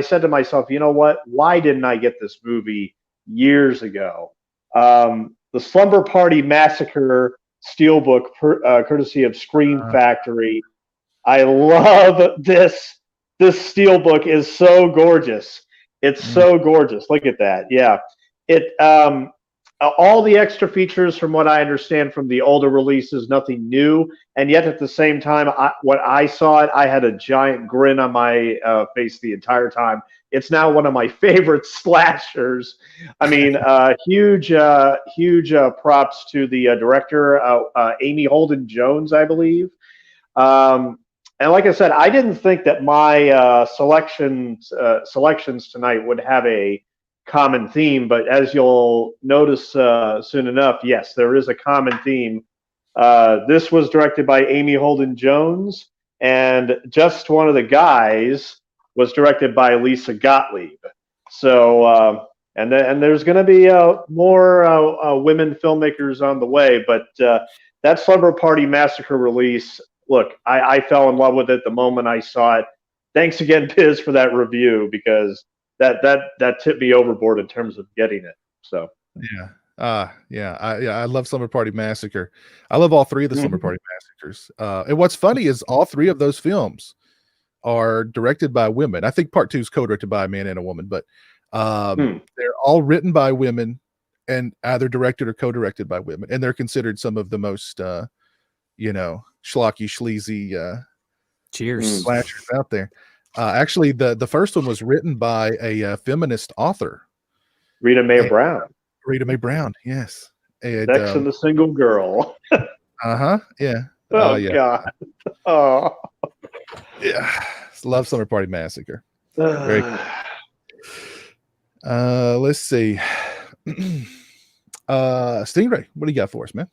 Speaker 6: said to myself, you know what? Why didn't I get this movie years ago? The Slumber Party Massacre steelbook, courtesy of Scream Factory. I love this. This steelbook is so gorgeous. It's so gorgeous. Look at that. Yeah. It all the extra features, from what I understand from the older releases, nothing new. And yet at the same time, when I saw it, I had a giant grin on my face the entire time. It's now one of my favorite slashers. I mean, huge props to the director, Amy Holden Jones, I believe. And like I said, I didn't think that my selections tonight would have a common theme, but as you'll notice soon enough, yes, there is a common theme. This was directed by Amy Holden Jones, and Just One of the Guys was directed by Lisa Gottlieb. So, and there's going to be more women filmmakers on the way, but that Slumber Party Massacre release, look, I fell in love with it the moment I saw it. Thanks again, Piz, for that review, because that tipped me overboard in terms of getting it. So I love Slumber Party Massacre. I love all three of the Slumber Party Massacres. And what's funny is all three of those films are directed by women. I think part 2 is co-directed by a man and a woman, but they're all written by women and either directed or co-directed by women, and they're considered some of the most schlocky, sleazy slashers out there. Actually, the first one was written by a feminist author, Rita Mae Brown.
Speaker 4: Rita Mae Brown, yes. And,
Speaker 6: Next and the Single Girl.
Speaker 4: Yeah.
Speaker 6: Oh,
Speaker 4: yeah.
Speaker 6: God. Oh.
Speaker 4: Yeah. Love Summer Party Massacre. Very cool. Let's see. Stingray, what do you got for us, man?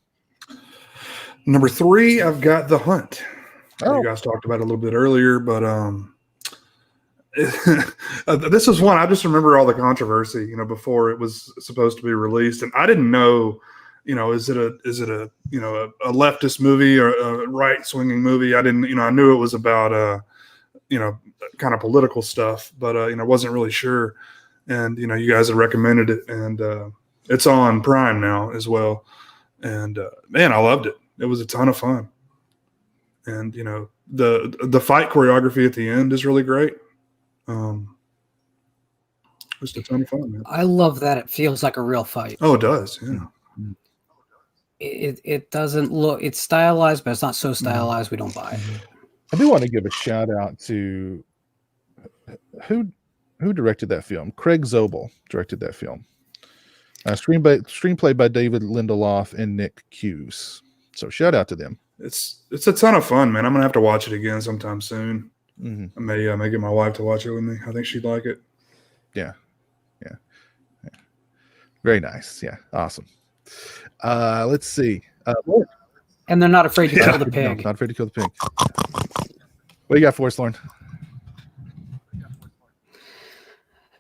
Speaker 5: Number 3, I've got The Hunt.
Speaker 4: Oh.
Speaker 5: You guys talked about it a little bit earlier, but this was one I just remember all the controversy, before it was supposed to be released, and I didn't know, is it a a leftist movie or a right swinging movie? I didn't, I knew it was about kind of political stuff, but I wasn't really sure, and you guys had recommended it, and it's on Prime now as well, and man, I loved it. It was a ton of fun. And the fight choreography at the end is really great. Just a ton of fun, man.
Speaker 7: I love that it feels like a real fight.
Speaker 5: Oh, it does. Yeah.
Speaker 7: It doesn't look. It's stylized, but it's not so stylized we don't buy it.
Speaker 4: I do want to give a shout out to who directed that film. Craig Zobel directed that film. Screenplay by David Lindelof and Nick Hughes. So shout out to them.
Speaker 5: It's a ton of fun, man. I'm gonna have to watch it again sometime soon. I may get my wife to watch it with me. I think she'd like it.
Speaker 4: Yeah. Very nice. Yeah, awesome. Let's see.
Speaker 7: And they're not afraid to kill the
Speaker 4: No,
Speaker 7: pig.
Speaker 4: not afraid to kill the pig. What do you got for us, Lauren?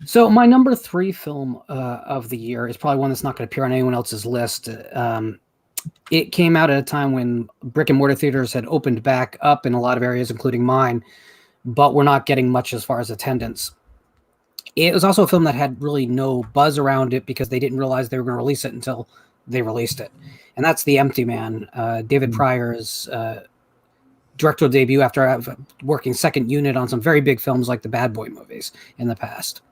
Speaker 7: So my number 3 film of the year is probably one that's not going to appear on anyone else's list. It came out at a time when brick and mortar theaters had opened back up in a lot of areas, including mine, but we're not getting much as far as attendance. It was also a film that had really no buzz around it because they didn't realize they were going to release it until they released it. And that's The Empty Man, David Pryor's directorial debut after working second unit on some very big films like the Bad Boy movies in the past.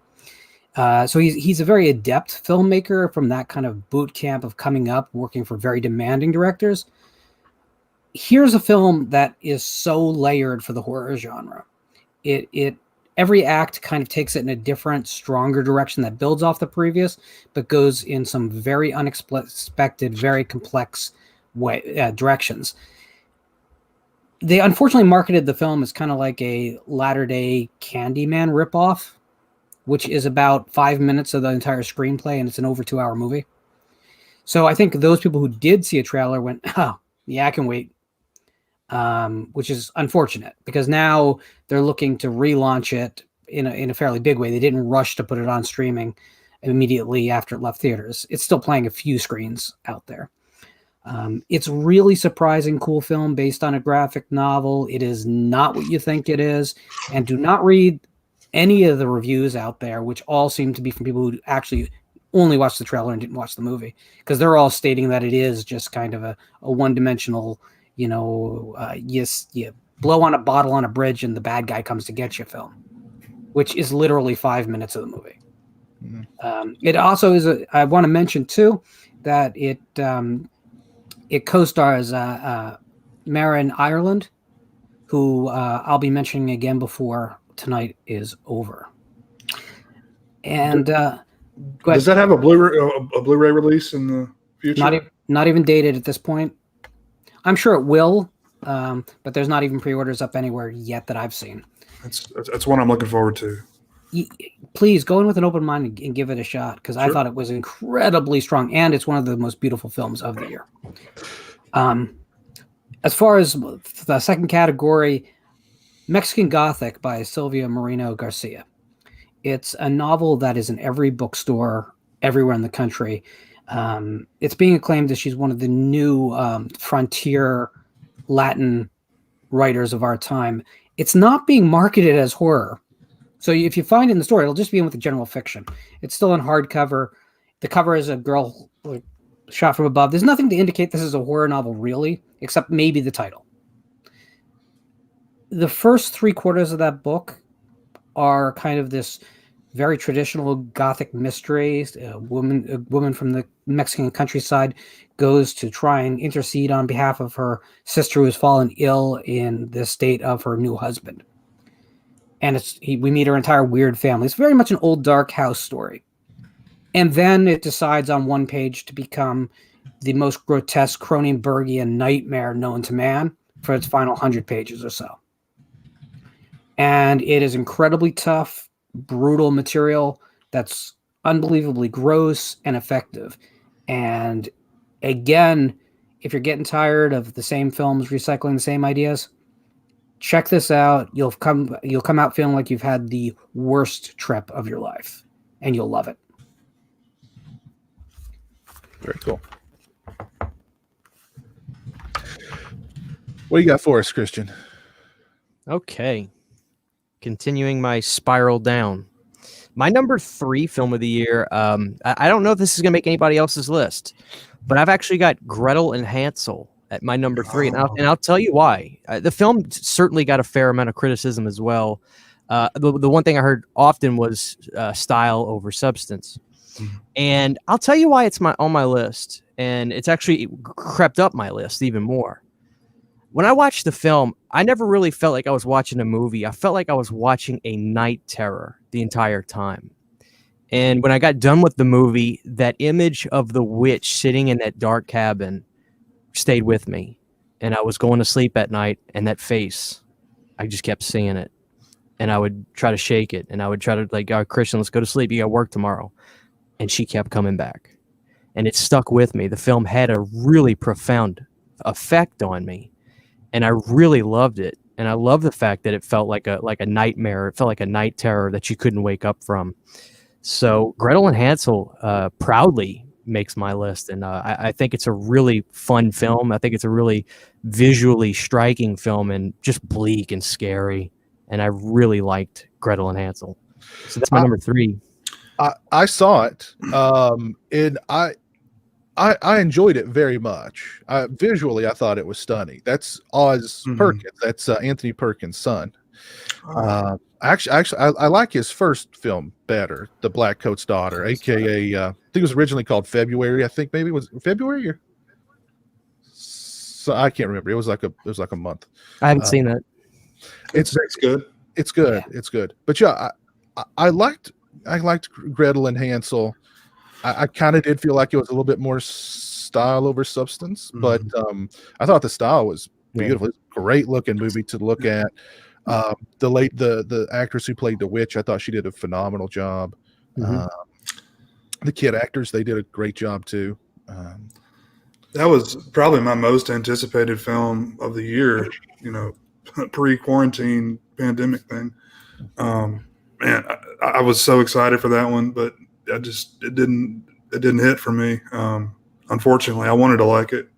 Speaker 7: So he's a very adept filmmaker from that kind of boot camp of coming up, working for very demanding directors. Here's a film that is so layered for the horror genre. Every act kind of takes it in a different, stronger direction that builds off the previous, but goes in some very unexpected, very complex directions. They unfortunately marketed the film as kind of like a latter-day Candyman ripoff, which is about 5 minutes of the entire screenplay, and it's an over 2-hour movie. So I think those people who did see a trailer went, oh, yeah, I can wait, which is unfortunate because now they're looking to relaunch it in a fairly big way. They didn't rush to put it on streaming immediately after it left theaters. It's still playing a few screens out there. It's really surprising, cool film based on a graphic novel. It is not what you think it is, and do not read any of the reviews out there, which all seem to be from people who actually only watched the trailer and didn't watch the movie, because they're all stating that it is just kind of a one-dimensional, you blow on a bottle on a bridge and the bad guy comes to get you film, which is literally 5 minutes of the movie. It also is I want to mention too that it co-stars Marin Ireland, who I'll be mentioning again before tonight is over. And
Speaker 5: does that have a Blu-ray release in the future?
Speaker 7: Not even dated at this point. I'm sure it will, but there's not even pre-orders up anywhere yet that I've seen.
Speaker 5: That's one I'm looking forward to.
Speaker 7: Please go in with an open mind and give it a shot, because I thought it was incredibly strong, and it's one of the most beautiful films of the year. As far as the second category, Mexican Gothic by Silvia Moreno Garcia. It's a novel that is in every bookstore everywhere in the country. It's being acclaimed as she's one of the new frontier Latin writers of our time. It's not being marketed as horror. So if you find it in the store, it'll just be in with the general fiction. It's still in hardcover. The cover is a girl shot from above. There's nothing to indicate this is a horror novel, really, except maybe the title. The first 3/4 of that book are kind of this very traditional Gothic mystery. A woman from the Mexican countryside goes to try and intercede on behalf of her sister who has fallen ill in the state of her new husband. And we meet her entire weird family. It's very much an old dark house story. And then it decides on one page to become the most grotesque Cronenbergian nightmare known to man for its final 100 pages or so. And it is incredibly tough, brutal material that's unbelievably gross and effective. And again, if you're getting tired of the same films recycling the same ideas, check this out. You'll come out feeling like you've had the worst trip of your life, and you'll love it.
Speaker 4: Very cool. What do you got for us, Christian?
Speaker 8: Okay. Continuing my spiral down. My number 3 film of the year, I don't know if this is going to make anybody else's list, but I've actually got Gretel and Hansel at my number 3, and I'll tell you why. The film certainly got a fair amount of criticism as well. The one thing I heard often was style over substance. And I'll tell you why it's on my list, and it's actually crept up my list even more. When I watched the film, I never really felt like I was watching a movie. I felt like I was watching a night terror the entire time. And when I got done with the movie, that image of the witch sitting in that dark cabin stayed with me. And I was going to sleep at night, and that face, I just kept seeing it. And I would try to shake it, and I would try to like, oh, Christian, let's go to sleep. You got work tomorrow. And she kept coming back. And it stuck with me. The film had a really profound effect on me. And I really loved it. And I love the fact that it felt like a nightmare. It felt like a night terror that you couldn't wake up from. So Gretel and Hansel proudly makes my list. And I think it's a really fun film. I think it's a really visually striking film and just bleak and scary. And I really liked Gretel and Hansel. So that's my number 3.
Speaker 4: I saw it, and I enjoyed it very much. Visually, I thought it was stunning. That's Oz Perkins. That's Anthony Perkins' son. Actually, I like his first film better, The Black Coat's Daughter, aka I think it was originally called February. I think maybe it was February or so I can't remember. It was like a month.
Speaker 8: I haven't seen that.
Speaker 5: It's good.
Speaker 4: It's good.
Speaker 7: Yeah.
Speaker 4: It's good. But yeah, I liked Gretel and Hansel. I kind of did feel like it was a little bit more style over substance, but I thought the style was beautiful. It's a great looking movie to look at. The actress who played the witch, I thought she did a phenomenal job. The kid actors, they did a great job too.
Speaker 5: That was probably my most anticipated film of the year, pre-quarantine pandemic thing. Man, I was so excited for that one, but it didn't hit for me. Unfortunately, I wanted to like it,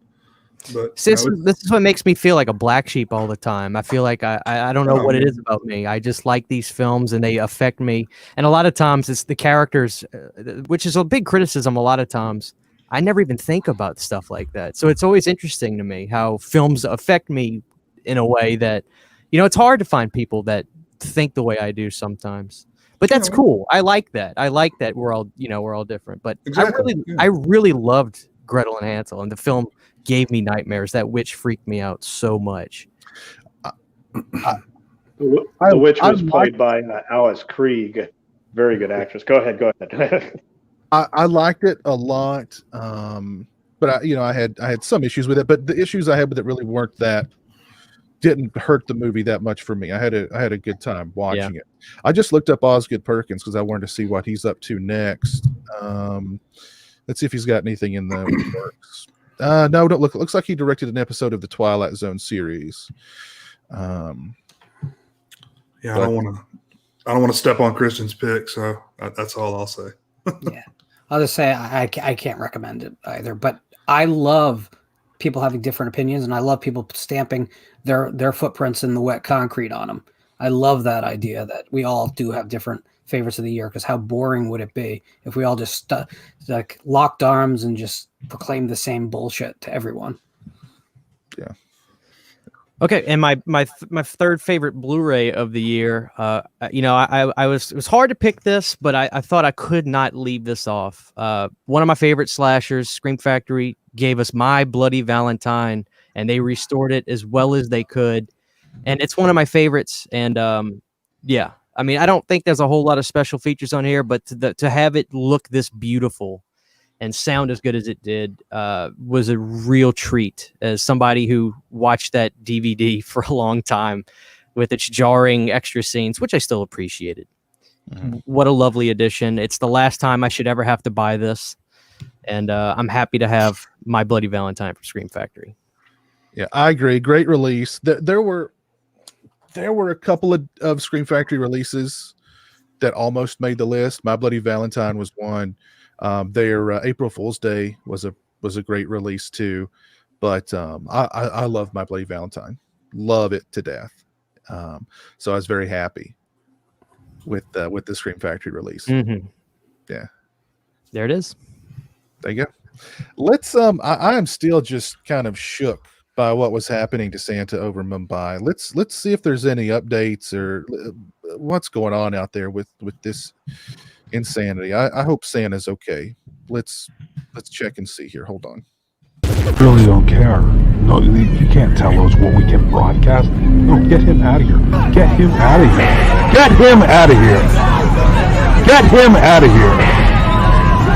Speaker 5: but
Speaker 8: this is what makes me feel like a black sheep all the time. I feel like I don't know what it is about me. I just like these films and they affect me. And a lot of times it's the characters, which is a big criticism. A lot of times I never even think about stuff like that. So it's always interesting to me how films affect me in a way that, it's hard to find people that think the way I do sometimes. But that's cool. I like that. We're all different. But
Speaker 5: exactly.
Speaker 8: I really loved Gretel and Hansel, and the film gave me nightmares. That witch freaked me out so much.
Speaker 6: The witch was played by Alice Krieg, very good actress. Go ahead.
Speaker 4: I liked it a lot, but I had some issues with it. But the issues I had with it really didn't hurt the movie that much for me. I had a good time watching it. I just looked up Osgood Perkins because I wanted to see what he's up to next. Let's see if he's got anything in the works. No, don't look. It looks like he directed an episode of the Twilight Zone series.
Speaker 5: I don't want to step on Christian's pick, so that's all I'll say.
Speaker 7: Yeah, I'll just say I can't recommend it either. But I love people having different opinions, and I love people stamping their footprints in the wet concrete on them. I love that idea that we all do have different favorites of the year, because how boring would it be if we all just locked arms and just proclaimed the same bullshit to everyone?
Speaker 4: Yeah.
Speaker 8: Okay, and my third favorite Blu-ray of the year. It was hard to pick this, but I thought I could not leave this off. One of my favorite slashers, Scream Factory, gave us My Bloody Valentine, and they restored it as well as they could, and it's one of my favorites. And I don't think there's a whole lot of special features on here, but to have it look this beautiful and sound as good as it did was a real treat. As somebody who watched that DVD for a long time with its jarring extra scenes, which I still appreciated. What a lovely addition. It's the last time I should ever have to buy this. And I'm happy to have My Bloody Valentine from Scream Factory.
Speaker 4: Yeah, I agree. Great release. There were a couple of Scream Factory releases that almost made the list. My Bloody Valentine was one. Their April Fool's Day was a great release too. But I love My Bloody Valentine. Love it to death. So I was very happy with the Scream Factory release. Yeah,
Speaker 8: there it is.
Speaker 4: There you go. Let's I am still just kind of shook by what was happening to Santa over Mumbai. Let's see if there's any updates or what's going on out there with this insanity. I hope Santa's okay. Let's check and see here. Hold on.
Speaker 3: Really don't care. No, you can't tell us what we can broadcast. No, get him out of here. Get him out of here. Get him out of here. Get him out of here.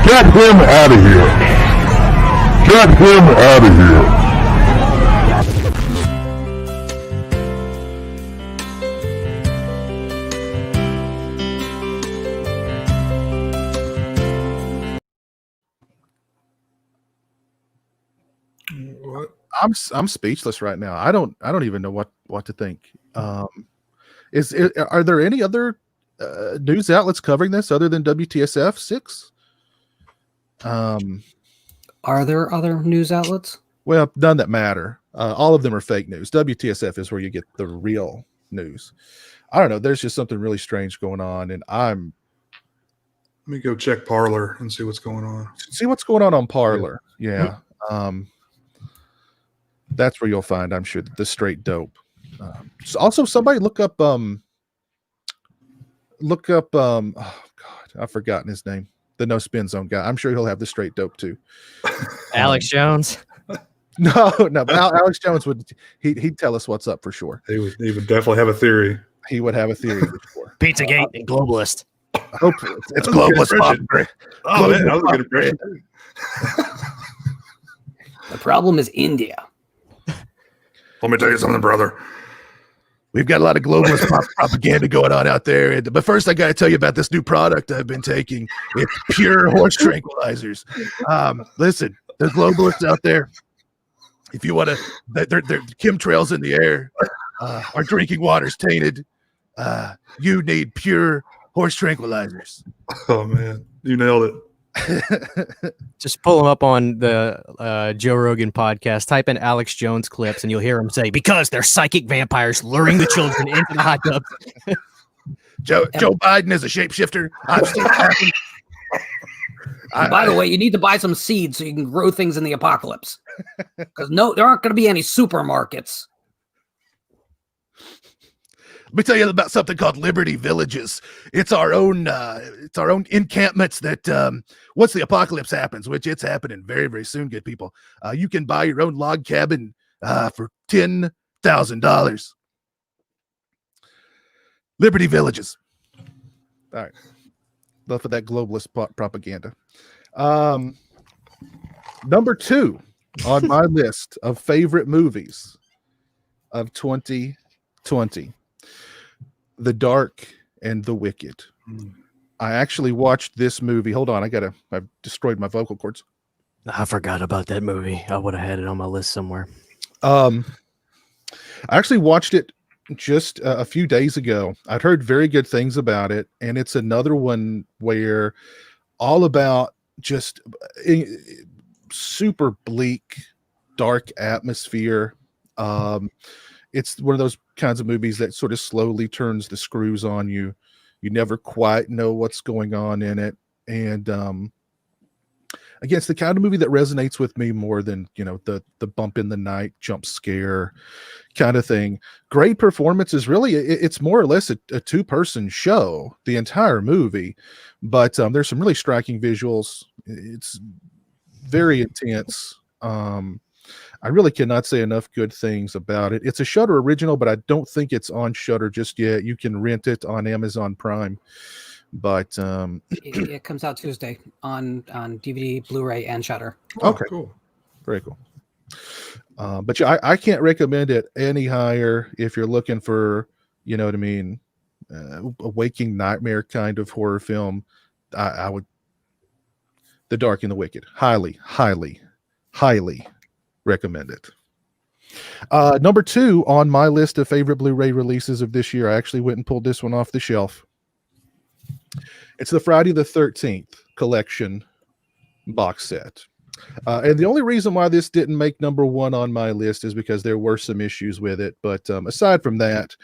Speaker 3: Get him out of here. Get him out of here.
Speaker 5: What?
Speaker 4: I'm speechless right now. I don't even know what to think. Are there any other news outlets covering this other than WTSF 6?
Speaker 7: Are there other news outlets?
Speaker 4: Well, none that matter. All of them are fake news. WTSF is where you get the real news. I don't know. There's just something really strange going on, and
Speaker 5: Let me go check Parlor and see what's going on.
Speaker 4: see what's going on Parlor. Yeah. That's where you'll find, I'm sure, the straight dope. Also, somebody look up. Oh God, I've forgotten his name. The No Spin Zone guy. I'm sure he'll have the straight dope too.
Speaker 8: Alex Jones.
Speaker 4: No, but Alex Jones he'd tell us what's up for sure.
Speaker 5: He would definitely have a theory.
Speaker 4: He would have a theory for sure.
Speaker 8: Pizzagate and Globalist.
Speaker 4: Hopefully, it's globalist pop.
Speaker 5: Oh, man, that was a good impression.
Speaker 7: The problem is India.
Speaker 5: Let me tell you something, brother.
Speaker 4: We've got a lot of globalist propaganda going on out there. But first, I got to tell you about this new product I've been taking. It's pure horse tranquilizers. Listen, there's globalists out there. If you want to, they're chemtrails in the air. Our drinking water's tainted. You need pure horse tranquilizers.
Speaker 5: Oh, man. You nailed it.
Speaker 8: Just pull him up on the Joe Rogan podcast. Type in Alex Jones clips, and you'll hear him say, "Because they're psychic vampires luring the children into the hot tub."
Speaker 4: Joe Biden is a shapeshifter. I'm still happy.
Speaker 7: By the way, you need to buy some seeds so you can grow things in the apocalypse. Because there aren't going to be any supermarkets.
Speaker 4: Let me tell you about something called Liberty Villages. It's our own encampments that once the apocalypse happens, which it's happening very, very soon, good people, you can buy your own log cabin for $10,000. Liberty Villages. All right. Enough of that globalist propaganda. Number 2 on my list of favorite movies of 2020. The Dark and the Wicked. I actually watched this movie. Hold on, I've destroyed my vocal cords.
Speaker 8: I forgot about that movie. I would have had it on my list somewhere.
Speaker 4: I actually watched it just a few days ago. I'd heard very good things about it, and it's another one where all about just super bleak, dark atmosphere. It's one of those kinds of movies that sort of slowly turns the screws on you. You never quite know what's going on in it. And again, it's the kind of movie that resonates with me more than, the bump in the night, jump scare kind of thing. Great performances. Really, it's more or less a 2-person show, the entire movie. But there's some really striking visuals. It's very intense. I really cannot say enough good things about it. It's a Shudder original, but I don't think it's on Shudder just yet. You can rent it on Amazon Prime. But
Speaker 7: It comes out Tuesday on DVD, Blu-ray, and Shutter.
Speaker 5: Oh,
Speaker 4: Okay.
Speaker 5: cool.
Speaker 4: very cool. But yeah, I can't recommend it any higher if you're looking for, you know what I mean, a waking nightmare kind of horror film. I would, The Dark and the Wicked, highly, highly, highly recommend it. Number 2 on my list of favorite Blu-ray releases of this year, I actually went and pulled this one off the shelf. It's the Friday the 13th collection box set. And the only reason why this didn't make number 1 on my list is because there were some issues with it. But aside from that,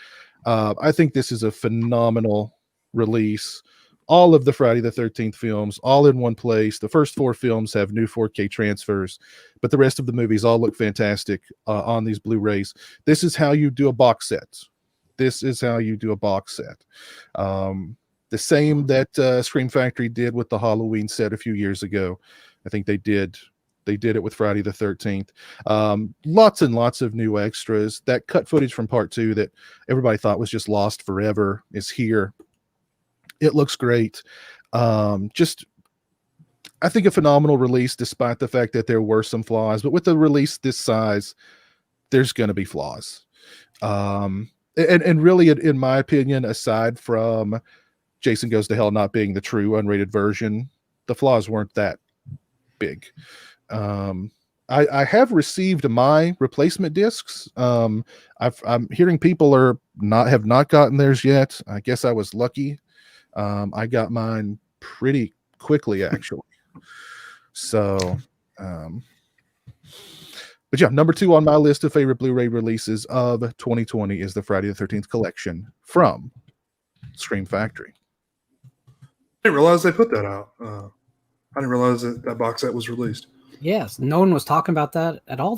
Speaker 4: I think this is a phenomenal release. All of the Friday the 13th films, all in one place. The first 4 films have new 4K transfers, but the rest of the movies all look fantastic on these Blu-rays. This is how you do a box set. This is how you do a box set. The same that Scream Factory did with the Halloween set a few years ago. I think they did it with Friday the 13th. Lots and lots of new extras. That cut footage from part 2 that everybody thought was just lost forever is here. It looks great. Just, I think, a phenomenal release, despite the fact that there were some flaws. But with a release this size, there's going to be flaws. And really, in my opinion, aside from Jason Goes to Hell not being the true unrated version, the flaws weren't that big. I have received my replacement discs. I'm hearing people have not gotten theirs yet. I guess I was lucky. I got mine pretty quickly, actually. So, but yeah, number 2 on my list of favorite Blu-ray releases of 2020 is the Friday the 13th collection from Scream Factory.
Speaker 5: I didn't realize they put that out. I didn't realize that box set was released.
Speaker 7: Yes, no one was talking about that at all.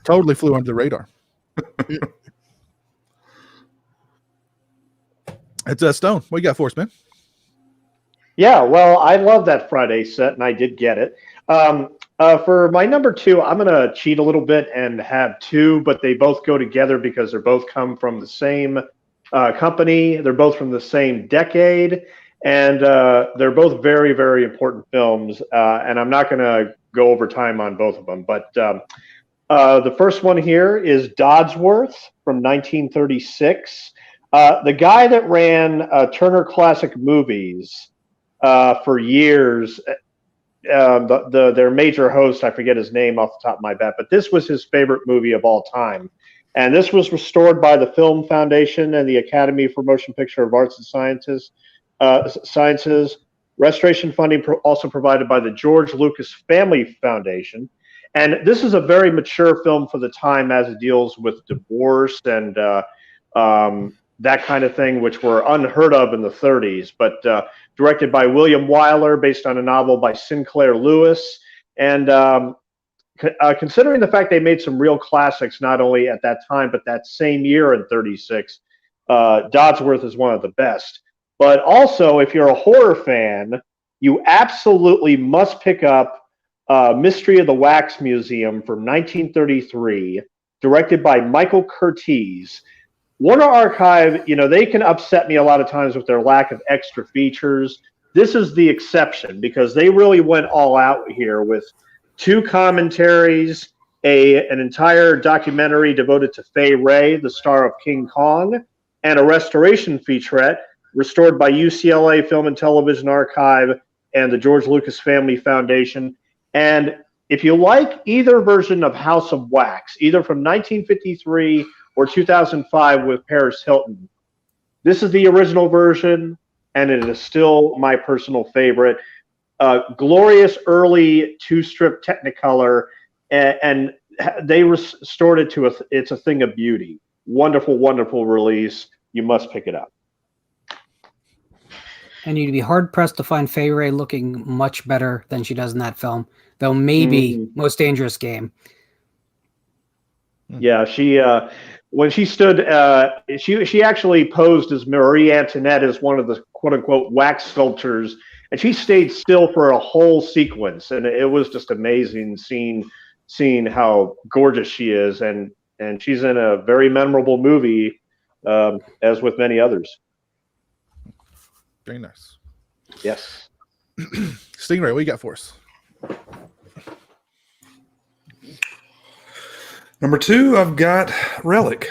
Speaker 4: Totally flew under the radar. It's Stone. What you got for us, man?
Speaker 6: Yeah, well, I love that Friday set, and I did get it. For my number 2, I'm going to cheat a little bit and have 2, but they both go together because they're both come from the same company. They're both from the same decade, and they're both very, very important films. And I'm not going to go over time on both of them. But the first one here is Dodsworth from 1936. The guy that ran Turner Classic Movies for years, their major host, I forget his name off the top of my head, but this was his favorite movie of all time. And this was restored by the Film Foundation and the Academy for Motion Picture of Arts and Sciences. Restoration funding also provided by the George Lucas Family Foundation. And this is a very mature film for the time, as it deals with divorce and that kind of thing, which were unheard of in the 30s, but directed by William Wyler, based on a novel by Sinclair Lewis. And considering the fact they made some real classics, not only at that time, but that same year in 36, Dodsworth is one of the best. But also, if you're a horror fan, you absolutely must pick up Mystery of the Wax Museum from 1933, directed by Michael Curtiz. Warner Archive, they can upset me a lot of times with their lack of extra features. This is the exception because they really went all out here with 2 commentaries, an entire documentary devoted to Fay Wray, the star of King Kong, and a restoration featurette restored by UCLA Film and Television Archive and the George Lucas Family Foundation. And if you like either version of House of Wax, either from 1953 or 2005 with Paris Hilton, this is the original version, and it is still my personal favorite. Glorious early 2-strip Technicolor, and they restored it to it's a thing of beauty. Wonderful, wonderful release. You must pick it up.
Speaker 7: And you'd be hard-pressed to find Fay Wray looking much better than she does in that film, though maybe Most Dangerous Game.
Speaker 6: Yeah, she when she stood, she actually posed as Marie Antoinette as one of the quote-unquote wax sculptures, and she stayed still for a whole sequence, and it was just amazing seeing how gorgeous she is, and she's in a very memorable movie, as with many others.
Speaker 4: Very nice.
Speaker 6: Yes.
Speaker 4: Stingray, what you got for us?
Speaker 5: Number 2, I've got Relic,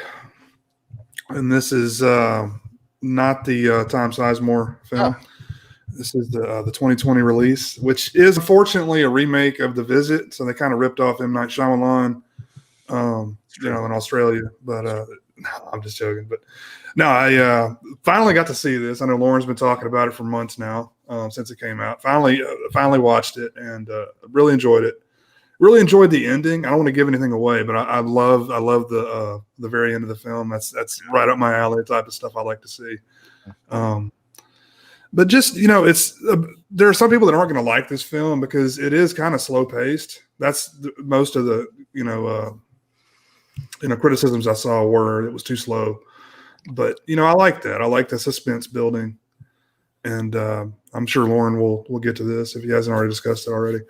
Speaker 5: and this is not the Tom Sizemore film. This is the 2020 release, which is unfortunately a remake of The Visit. So they kind of ripped off M. Night Shyamalan, in Australia. But no, I'm just joking. But no, I finally got to see this. I know Lauren's been talking about it for months now, since it came out. Finally watched it and really enjoyed it. Really enjoyed the ending. I don't want to give anything away, but I love the very end of the film. That's right up my alley, type of stuff I like to see. But just, it's there are some people that aren't going to like this film because it is kind of slow paced. That's most of the criticisms I saw were it was too slow. But I like that. I like the suspense building, and I'm sure Lauren will get to this if he hasn't already discussed it already.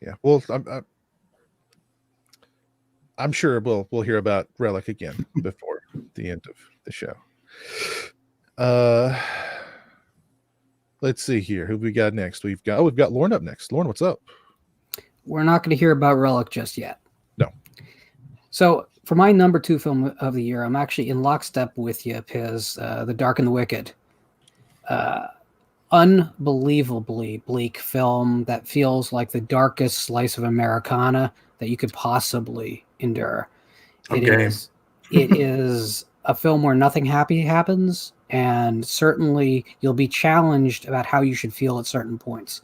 Speaker 4: Yeah. Well, I'm sure we'll hear about Relic again before the end of the show. Let's see here. Who we got next? We've got Lauren up next. Lauren, what's up?
Speaker 7: We're not going to hear about Relic just yet.
Speaker 4: No.
Speaker 7: So for my number 2 film of the year, I'm actually in lockstep with you, Piz. The Dark and the Wicked. Unbelievably bleak film that feels like the darkest slice of Americana that you could possibly endure. It is a film where nothing happy happens, and certainly you'll be challenged about how you should feel at certain points.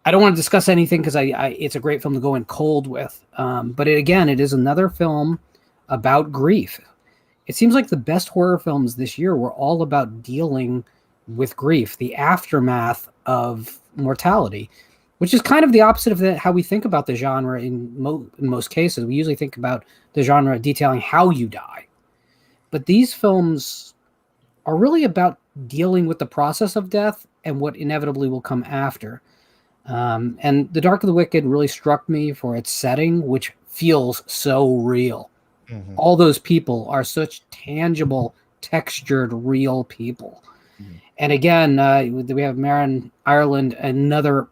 Speaker 7: I don't want to discuss anything because it's a great film to go in cold with. But it is another film about grief. It seems like the best horror films this year were all about dealing with grief, the aftermath of mortality, which is kind of the opposite of how we think about the genre in most cases. We usually think about the genre detailing how you die. But these films are really about dealing with the process of death and what inevitably will come after. And The Dark of the Wicked really struck me for its setting, which feels so real. Mm-hmm. All those people are such tangible, textured, real people. Mm-hmm. And again, we have Marin Ireland, another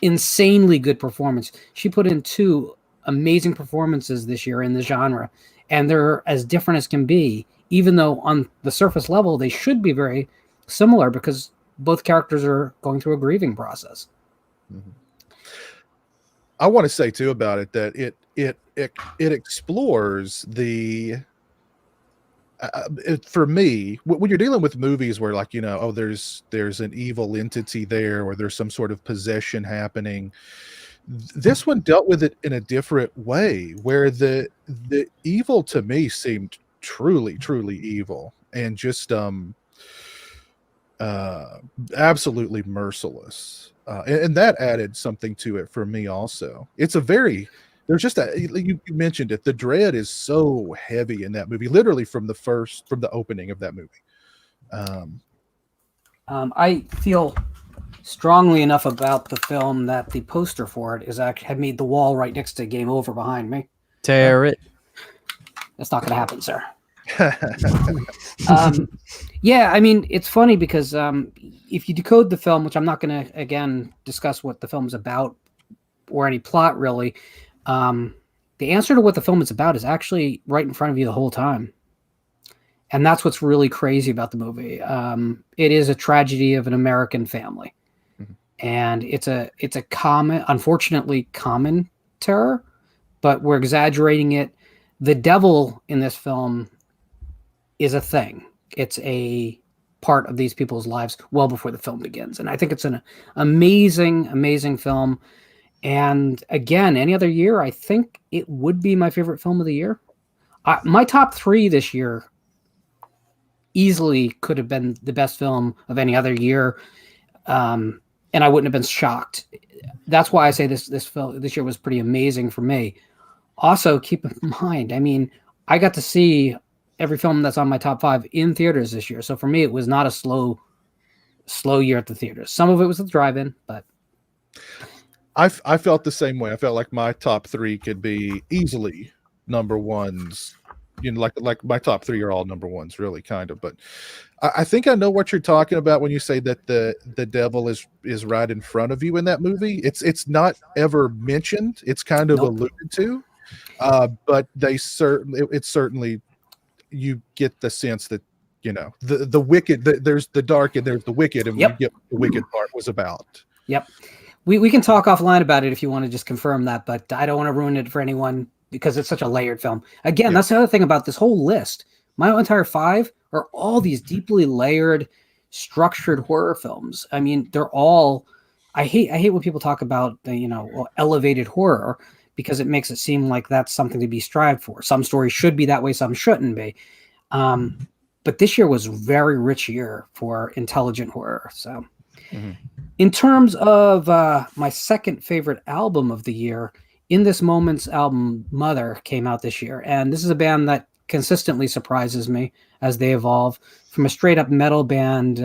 Speaker 7: insanely good performance. She put in 2 amazing performances this year in the genre, and they're as different as can be, even though on the surface level they should be very similar because both characters are going through a grieving process.
Speaker 4: Mm-hmm. I want to say too about it that it explores the for me, when you're dealing with movies where there's an evil entity there or there's some sort of possession happening, this one dealt with it in a different way where the evil to me seemed truly evil and just absolutely merciless, and that added something to it for me also. It's you mentioned it, the dread is so heavy in that movie, literally from the opening of that movie.
Speaker 7: I feel strongly enough about the film that the poster for it had made the wall right next to Game Over behind me.
Speaker 8: Tear it.
Speaker 7: That's not going to happen, sir. Yeah, I mean, it's funny because if you decode the film, which I'm not going to, again, discuss what the film's about or any plot, really, the answer to what the film is about is actually right in front of you the whole time. And that's what's really crazy about the movie. It is a tragedy of an American family. Mm-hmm. And it's a unfortunately common terror, but we're exaggerating it. The devil in this film is a thing. It's a part of these people's lives well before the film begins. And I think it's an amazing, amazing film. And again, any other year, I think it would be my favorite film of the year. My top 3 this year easily could have been the best film of any other year. And I wouldn't have been shocked. That's why I say this year was pretty amazing for me. Also, keep in mind, I mean, I got to see every film that's on my top 5 in theaters this year. So for me, it was not a slow year at the theaters. Some of it was at the drive-in, but
Speaker 4: I felt the same way. I felt like my top 3 could be easily number ones like my top three are all number ones, really, kind of. But I think I know what you're talking about when you say that the devil is right in front of you in that movie. It's not ever mentioned. It's kind of alluded to, but it's certainly, you get the sense that the wicked, there's the dark and there's the wicked, and you get what the wicked part was about.
Speaker 7: Yep. We can talk offline about it if you want to just confirm that, but I don't want to ruin it for anyone because it's such a layered film. Again, that's the other thing about this whole list. My entire 5 are all these deeply layered, structured horror films. I mean, they're all. I hate when people talk about elevated horror, because it makes it seem like that's something to be strived for. Some stories should be that way, some shouldn't be. But this year was a very rich year for intelligent horror. So, in terms of my second favorite album of the year, In This Moment's album Mother came out this year. And this is a band that consistently surprises me as they evolve from a straight up metal band,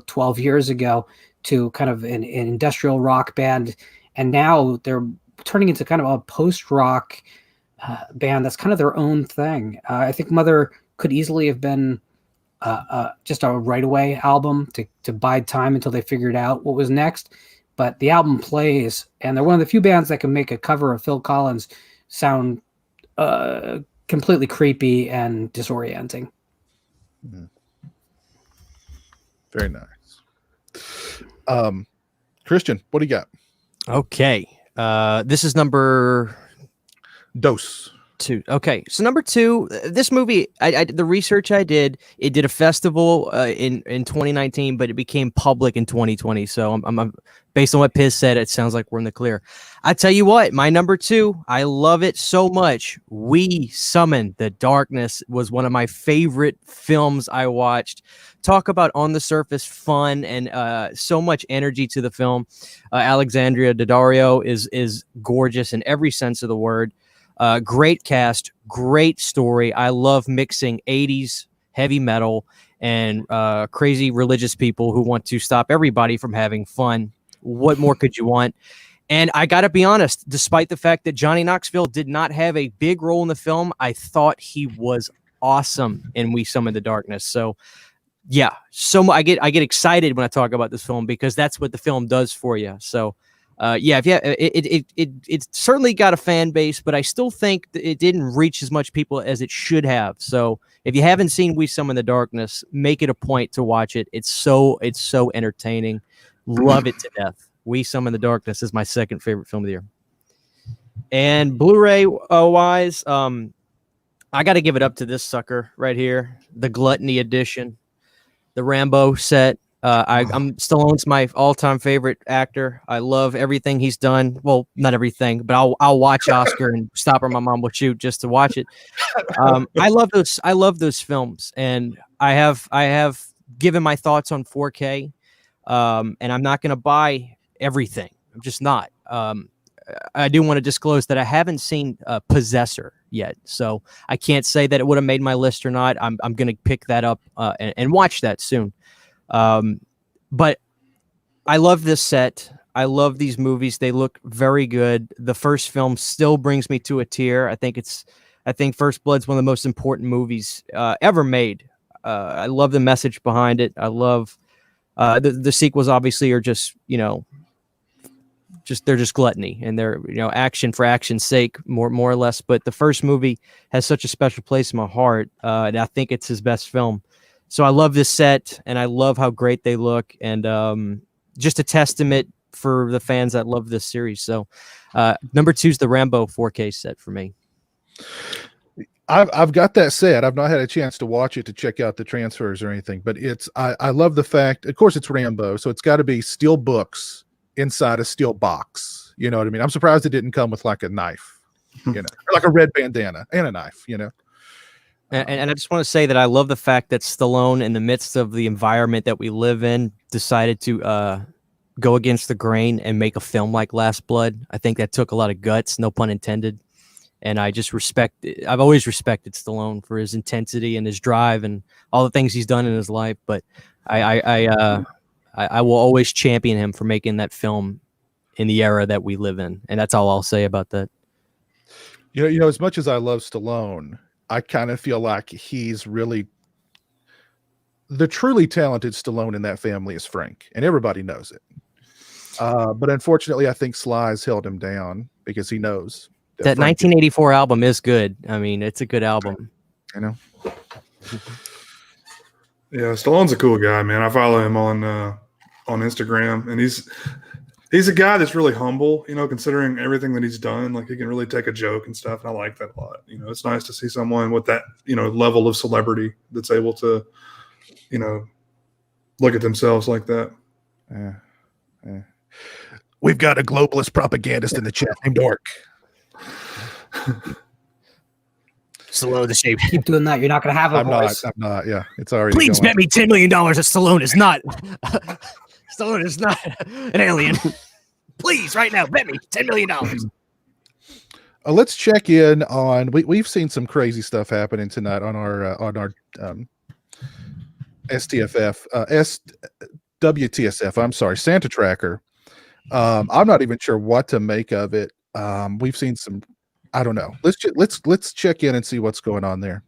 Speaker 7: 12 years ago, to kind of an industrial rock band. And now they're turning into kind of a post-rock band that's kind of their own thing. I think Mother could easily have been just a right-away album to bide time until they figured out what was next. But the album plays, and they're one of the few bands that can make a cover of Phil Collins sound completely creepy and disorienting.
Speaker 4: Very nice. Christian, what do you got?
Speaker 8: Okay. This is number
Speaker 4: Dos.
Speaker 8: 2. Okay, so number 2, this movie, the research I did, it did a festival in 2019, but it became public in 2020. So I'm based on what Piz said, it sounds like we're in the clear. I tell you what, my number 2, I love it so much. We Summon the Darkness was one of my favorite films I watched. Talk about on the surface fun and so much energy to the film. Alexandria Daddario is gorgeous in every sense of the word. Great cast, great story. I love mixing 80s heavy metal and crazy religious people who want to stop everybody from having fun. What more could you want? And I got to be honest, despite the fact that Johnny Knoxville did not have a big role in the film, I thought he was awesome in We Summon the Darkness. So yeah, I get excited when I talk about this film because that's what the film does for you. So it certainly got a fan base, but I still think it didn't reach as much people as it should have. So if you haven't seen We Summon the Darkness, make it a point to watch it. It's so entertaining. Love it to death. We Summon the Darkness is my second favorite film of the year. And Blu-ray wise, I got to give it up to this sucker right here, the Gluttony edition, the Rambo set. I'm Stallone's my all-time favorite actor. I love everything he's done. Well, not everything, but I'll watch Oscar and Stop or My Mom Will Shoot just to watch it. I love those films, and I have given my thoughts on 4K, and I'm not going to buy everything. I'm just not. I do want to disclose that I haven't seen Possessor yet, so I can't say that it would have made my list or not. I'm going to pick that up and watch that soon. But I love this set. I love these movies. They look very good. The first film still brings me to a tear. I think First Blood's one of the most important movies ever made. I love the message behind it. I love the sequels. Obviously, are just they're just gluttony, and they're action for action's sake, more or less. But the first movie has such a special place in my heart, and I think it's his best film. So I love this set, and I love how great they look, and just a testament for the fans that love this series. So number 2 is the Rambo 4K set for me.
Speaker 4: I've got that set. I've not had a chance to watch it to check out the transfers or anything, but I love the fact, of course, it's Rambo, so it's got to be steel books inside a steel box. You know what I mean? I'm surprised it didn't come with like a knife, like a red bandana and a knife,
Speaker 8: And I just want to say that I love the fact that Stallone, in the midst of the environment that we live in, decided to go against the grain and make a film like Last Blood. I think that took a lot of guts, no pun intended. And I've always respected Stallone for his intensity and his drive and all the things he's done in his life. But I will always champion him for making that film in the era that we live in. And that's all I'll say about that.
Speaker 4: As much as I love Stallone, I kind of feel like he's really the truly talented Stallone in that family is Frank, and everybody knows it. But unfortunately, I think Sly's held him down because he knows
Speaker 8: That
Speaker 4: Frank
Speaker 8: 1984 album is good. I mean, it's a good album.
Speaker 4: you know.
Speaker 5: Yeah, Stallone's a cool guy, man. I follow him on Instagram, and he's a guy that's really humble, you know, considering everything that he's done. Like, he can really take a joke and stuff, and I like that a lot. You know, it's nice to see someone with that, you know, level of celebrity that's able to, you know, look at themselves like that.
Speaker 4: Yeah. We've got a globalist propagandist in the chat named Dork.
Speaker 8: Stallone the shape.
Speaker 7: Keep doing that. You're not going to have a voice.
Speaker 4: I'm not. Yeah, it's already.
Speaker 8: Please
Speaker 4: going.
Speaker 8: bet me $10 million that Stallone is not. Stallone is not an alien. Please, right now, bet me $10 million.
Speaker 4: Let's check in on. We've seen some crazy stuff happening tonight on our WTSF. I'm sorry, Santa Tracker. I'm not even sure what to make of it. We've seen some. I don't know. Let's check in and see what's going on there.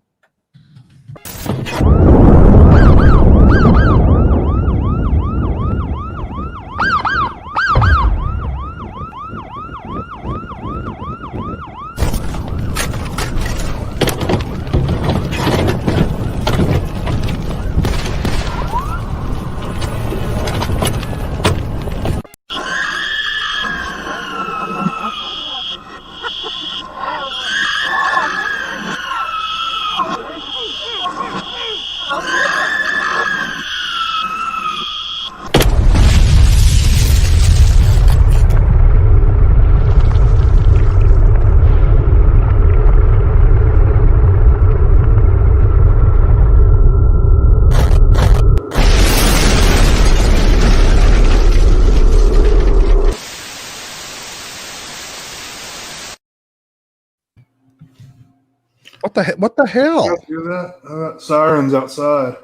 Speaker 4: What the hell?
Speaker 5: You guys hear that? I got sirens outside.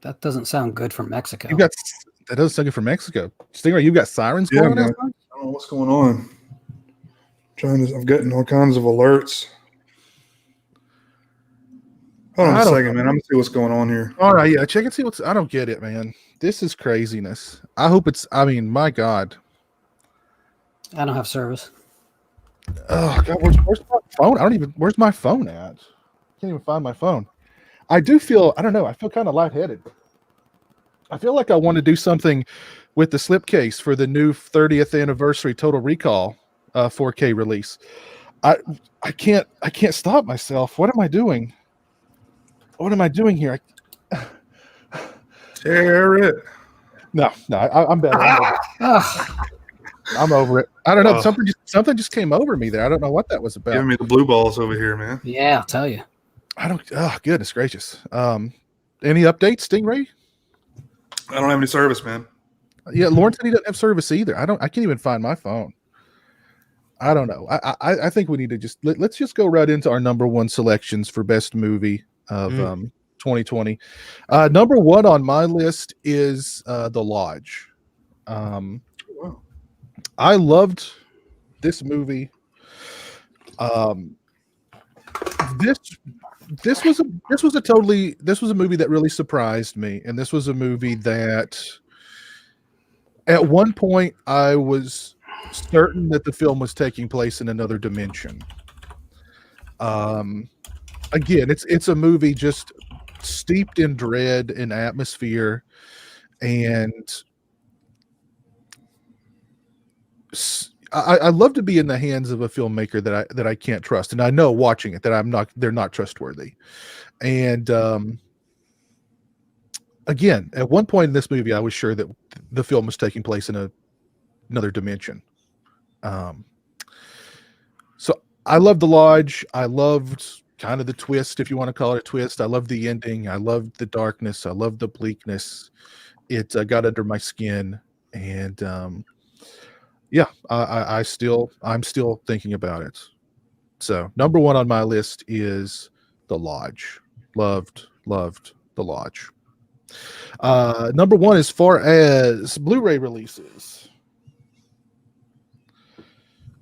Speaker 7: That doesn't sound good from Mexico.
Speaker 4: That doesn't sound good for Mexico. Stingray, you've got sirens
Speaker 5: Yeah,
Speaker 4: going
Speaker 5: man.
Speaker 4: outside?
Speaker 5: I don't know what's going on. I'm getting all kinds of alerts. Hold on a second, man. I'm gonna see what's going on here.
Speaker 4: All right, yeah, check and see what's. I don't get it, man. This is craziness. I hope it's. I mean, my God.
Speaker 7: I don't have service.
Speaker 4: Oh God, where's my phone? I don't even. Where's my phone at? Can't even find my phone. I do feel. I don't know. I feel kind of lightheaded. I feel like I want to do something with the slipcase for the new 30th anniversary Total Recall 4K release. I can't stop myself. What am I doing? What am I doing here?
Speaker 5: Tear it.
Speaker 4: No, I'm better. I'm over it. I don't know. Something just came over me there. I don't know what that was about.
Speaker 5: Giving me the blue balls over here, man.
Speaker 7: Yeah, I'll tell you.
Speaker 4: I don't. Oh, goodness gracious. Any updates, Stingray?
Speaker 5: I don't have any service, man.
Speaker 4: Yeah, Lauren said he doesn't have service either. I can't even find my phone. I don't know. I think we need to let's just go right into our number one selections for best movie of 2020. Number one on my list is The Lodge.
Speaker 5: Wow.
Speaker 4: I loved this movie. This was a movie that really surprised me, and this was a movie that at one point I was certain that the film was taking place in another dimension. Again, it's a movie just steeped in dread and atmosphere, and I love to be in the hands of a filmmaker that I can't trust, and I know watching it that they're not trustworthy. And again, at one point in this movie, I was sure that the film was taking place in another dimension. So I loved The Lodge. I loved kind of the twist, if you want to call it a twist. I loved the ending. I loved the darkness. I loved the bleakness. It got under my skin, and yeah, I'm still thinking about it. So number one on my list is The Lodge. Loved The Lodge. Number one, as far as Blu-ray releases,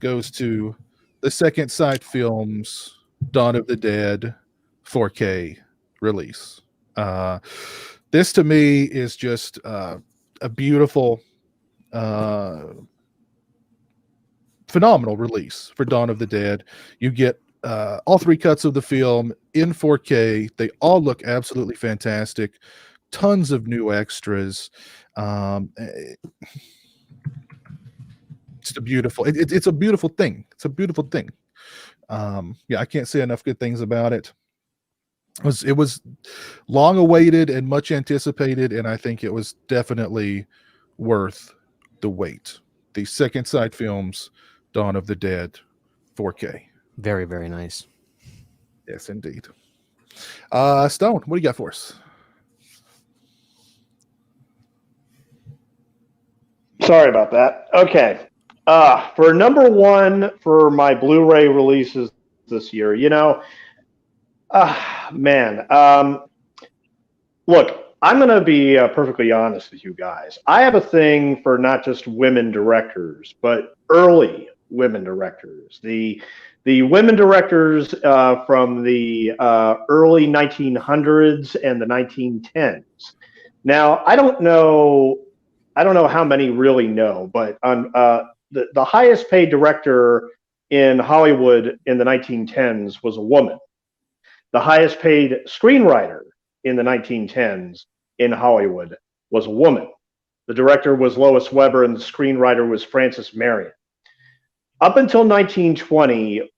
Speaker 4: goes to the Second Sight Films, Dawn of the Dead, 4K release. This to me is just a beautiful, phenomenal release for Dawn of the Dead. You get all 3 cuts of the film in 4K. They all look absolutely fantastic. Tons of new extras. It's a beautiful. It's a beautiful thing. It's a beautiful thing. Yeah, I can't say enough good things about it. It was long awaited and much anticipated, and I think it was definitely worth the wait. The Second Sight Films, Dawn of the Dead, 4K.
Speaker 8: Very, very nice.
Speaker 4: Yes, indeed. Stone, what do you got for us?
Speaker 6: Sorry about that. Okay. For number 1 for my Blu-ray releases this year, look, I'm going to be perfectly honest with you guys. I have a thing for not just women directors, but early women directors. The women directors from the early 1900s and the 1910s. Now, I don't know how many really know, but on the highest paid director in Hollywood in the 1910s was a woman. The highest paid screenwriter in the 1910s in Hollywood was a woman. The director was Lois Weber and the screenwriter was Frances Marion. Up until 1920,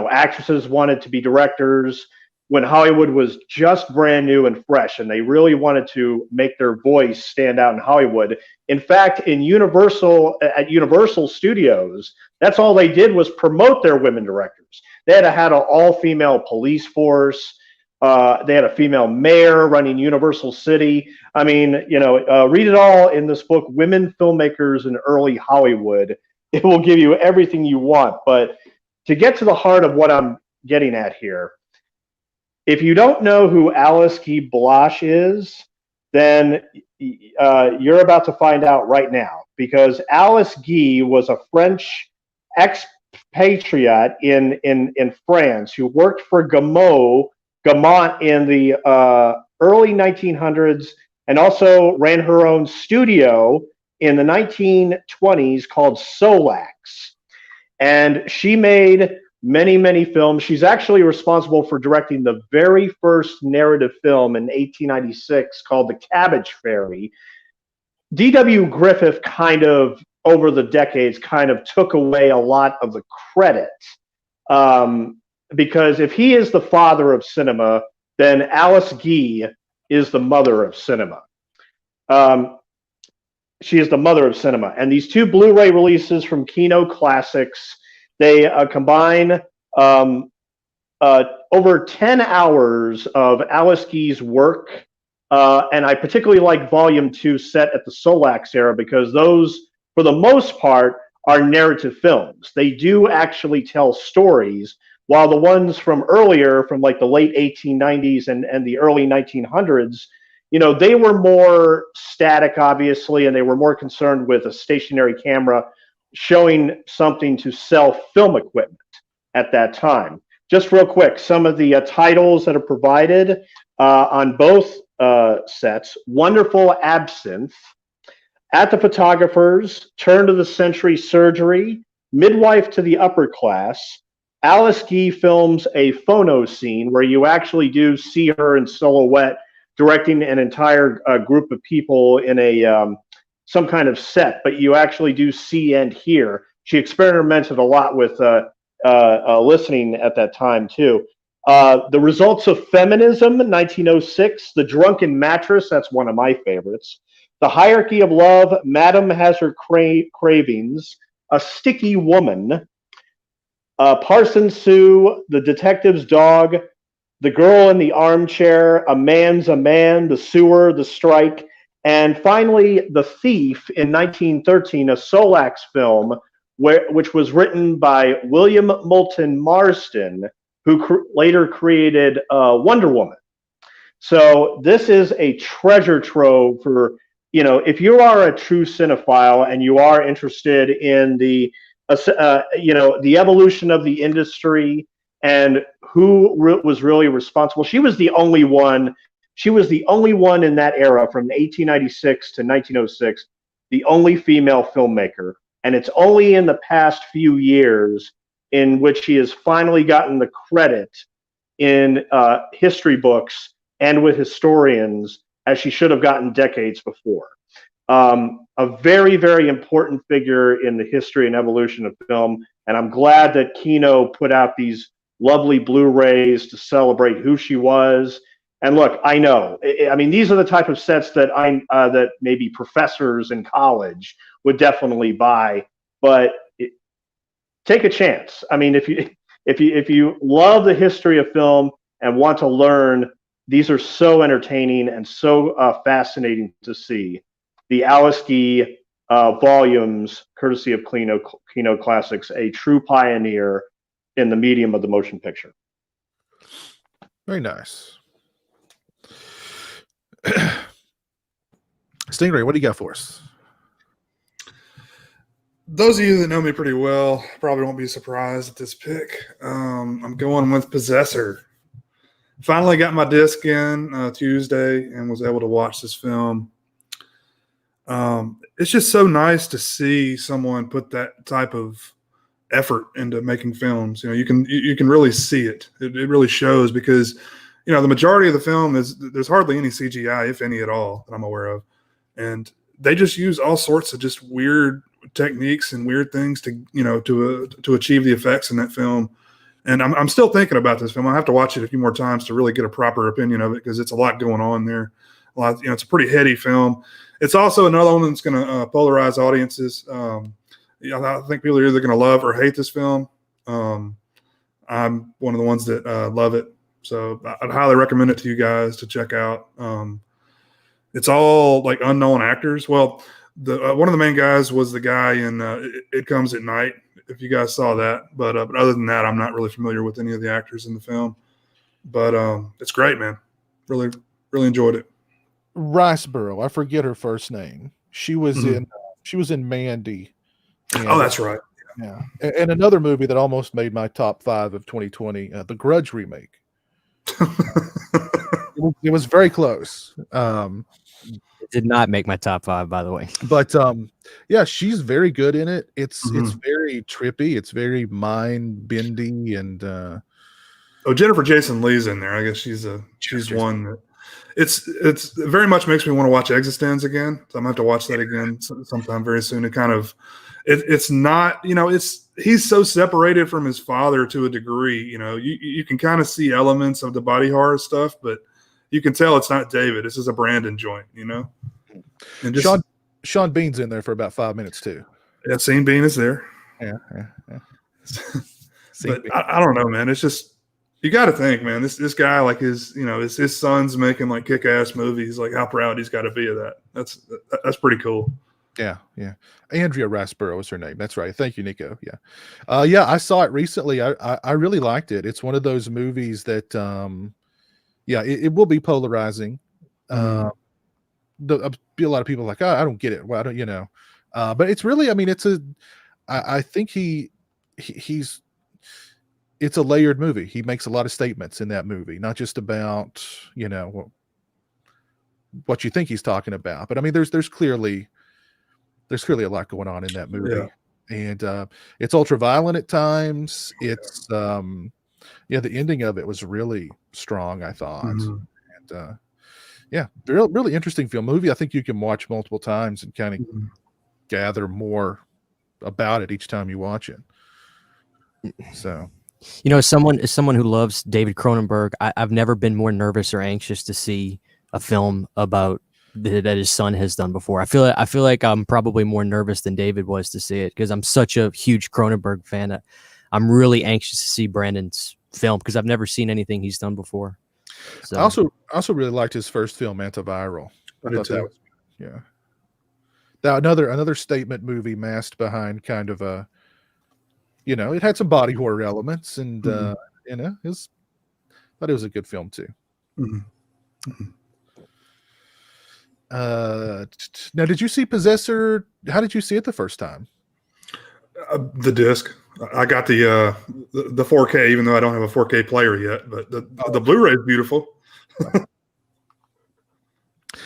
Speaker 6: actresses wanted to be directors when Hollywood was just brand new and fresh, and they really wanted to make their voice stand out in Hollywood. In fact, at Universal Studios, that's all they did was promote their women directors. They had an all-female police force. They had a female mayor running Universal City. I mean, read it all in this book, Women Filmmakers in Early Hollywood. It will give you everything you want. But to get to the heart of what I'm getting at here, if you don't know who Alice Guy Blache is, then you're about to find out right now, because Alice Guy was a French expatriate in France who worked for Gaumont in the early 1900s and also ran her own studio in the 1920s called Solax. And she made many, many films. She's actually responsible for directing the very first narrative film in 1896 called The Cabbage Fairy. D.W. Griffith kind of, over the decades, kind of took away a lot of the credit. Because if he is the father of cinema, then Alice Guy is the mother of cinema. She is the mother of cinema. And these 2 Blu-ray releases from Kino Classics, they combine over 10 hours of Alice Guy's work. And I particularly like Volume 2 set at the Solax era because those, for the most part, are narrative films. They do actually tell stories, while the ones from earlier, from like the late 1890s and the early 1900s, they were more static, obviously, and they were more concerned with a stationary camera showing something to sell film equipment at that time. Just real quick, some of the titles that are provided on both sets: Wonderful Absinthe, At the Photographer's, Turn to the Century Surgery, Midwife to the Upper Class. Alice Guy films a phono scene where you actually do see her in silhouette directing an entire group of people in a some kind of set, but you actually do see and hear. She experimented a lot with listening at that time too. The Results of Feminism, 1906. The Drunken Mattress, that's one of my favorites. The Hierarchy of Love, Madam Has Her Cravings. A Sticky Woman. Parson Sue, The Detective's Dog, The Girl in the Armchair, A Man's a Man, The Sewer, The Strike, and finally The Thief in 1913, a Solax film which was written by William Moulton Marston, who later created Wonder Woman. So this is a treasure trove for, if you are a true cinephile and you are interested in the the evolution of the industry and who was really responsible. She was the only one. She was the only one in that era from 1896 to 1906, the only female filmmaker. And it's only in the past few years in which she has finally gotten the credit in history books and with historians as she should have gotten decades before. A very, very important figure in the history and evolution of film. And I'm glad that Kino put out these lovely Blu-rays to celebrate who she was. And look, I know, I mean, these are the type of sets that that maybe professors in college would definitely buy, but take a chance. I mean, if you love the history of film and want to learn, these are so entertaining and so fascinating to see. The Alice Guy volumes, courtesy of Kino Classics, a true pioneer in the medium of the motion picture.
Speaker 4: Very nice. Stingray, what do you got for us?
Speaker 5: Those of you that know me pretty well probably won't be surprised at this pick. I'm going with Possessor. Finally got my disc in Tuesday and was able to watch this film. It's just so nice to see someone put that type of effort into making films. You know, you can really see it. It really shows because, you know, the majority of the film there's hardly any CGI, if any at all, that I'm aware of. And they just use all sorts of just weird techniques and weird things to, you know, to achieve the effects in that film. And I'm still thinking about this film. I have to watch it a few more times to really get a proper opinion of it because it's a lot going on there. A lot, you know, it's a pretty heady film. It's also another one that's going to polarize audiences. You know, I think people are either going to love or hate this film. I'm one of the ones that love it. So I'd highly recommend it to you guys to check out. It's all like unknown actors. Well, one of the main guys was the guy in It Comes at Night, if you guys saw that. But other than that, I'm not really familiar with any of the actors in the film. But it's great, man. Really, really enjoyed it.
Speaker 4: Riceboro, I forget her first name. She was in Mandy.
Speaker 5: Oh, that's right.
Speaker 4: Yeah. And another movie that almost made my top 5 of 2020, The Grudge remake. It was very close.
Speaker 8: It did not make my top 5, by the way.
Speaker 4: But yeah, she's very good in it. It's very trippy. It's very mind bending, and
Speaker 5: Jennifer Jason Leigh's in there. I guess she's one that it's very much makes me want to watch Existenz again. So I'm gonna have to watch that again sometime very soon. It's not, you know, he's so separated from his father to a degree. You know, you can kind of see elements of the body horror stuff, but you can tell it's not David. This is a Brandon joint, you know. And just,
Speaker 4: Sean Bean's in there for about 5 minutes too.
Speaker 5: Yeah, Sean Bean is there.
Speaker 4: Yeah.
Speaker 5: But I don't know, man. It's just, you got to think, man. This guy, like his son's making like kick-ass movies. Like how proud he's got to be of that. That's pretty cool.
Speaker 4: Yeah. Andrea Riceboro is her name. That's right. Thank you, Nico. Yeah. Yeah, I saw it recently. I really liked it. It's one of those movies that, yeah, it will be polarizing. There'll be a lot of people like, oh, I don't get it. Well, I don't, you know. But it's really, I mean, I think he's. It's a layered movie. He makes a lot of statements in that movie, not just about, you know, what you think he's talking about. But I mean, there's clearly a lot going on in that movie.
Speaker 5: Yeah.
Speaker 4: And it's ultra violent at times. It's yeah, the ending of it was really strong, I thought. And yeah, really interesting film movie. I think you can watch multiple times and kind of gather more about it each time you watch it. So,
Speaker 8: you know, as someone who loves David Cronenberg, I've never been more nervous or anxious to see a film about that his son has done before. I feel like I'm probably more nervous than David was to see it because I'm such a huge Cronenberg fan. I'm really anxious to see Brandon's film because I've never seen anything he's done before. So.
Speaker 4: I also really liked his first film, Antiviral. I thought that was, yeah. Now another statement movie masked behind kind of a, you know, it had some body horror elements, and you know, thought it was a good film too. Now, did you see Possessor? How did you see it the first time?
Speaker 5: The disc. I got the 4K, even though I don't have a 4K player yet. But the Blu-ray is beautiful.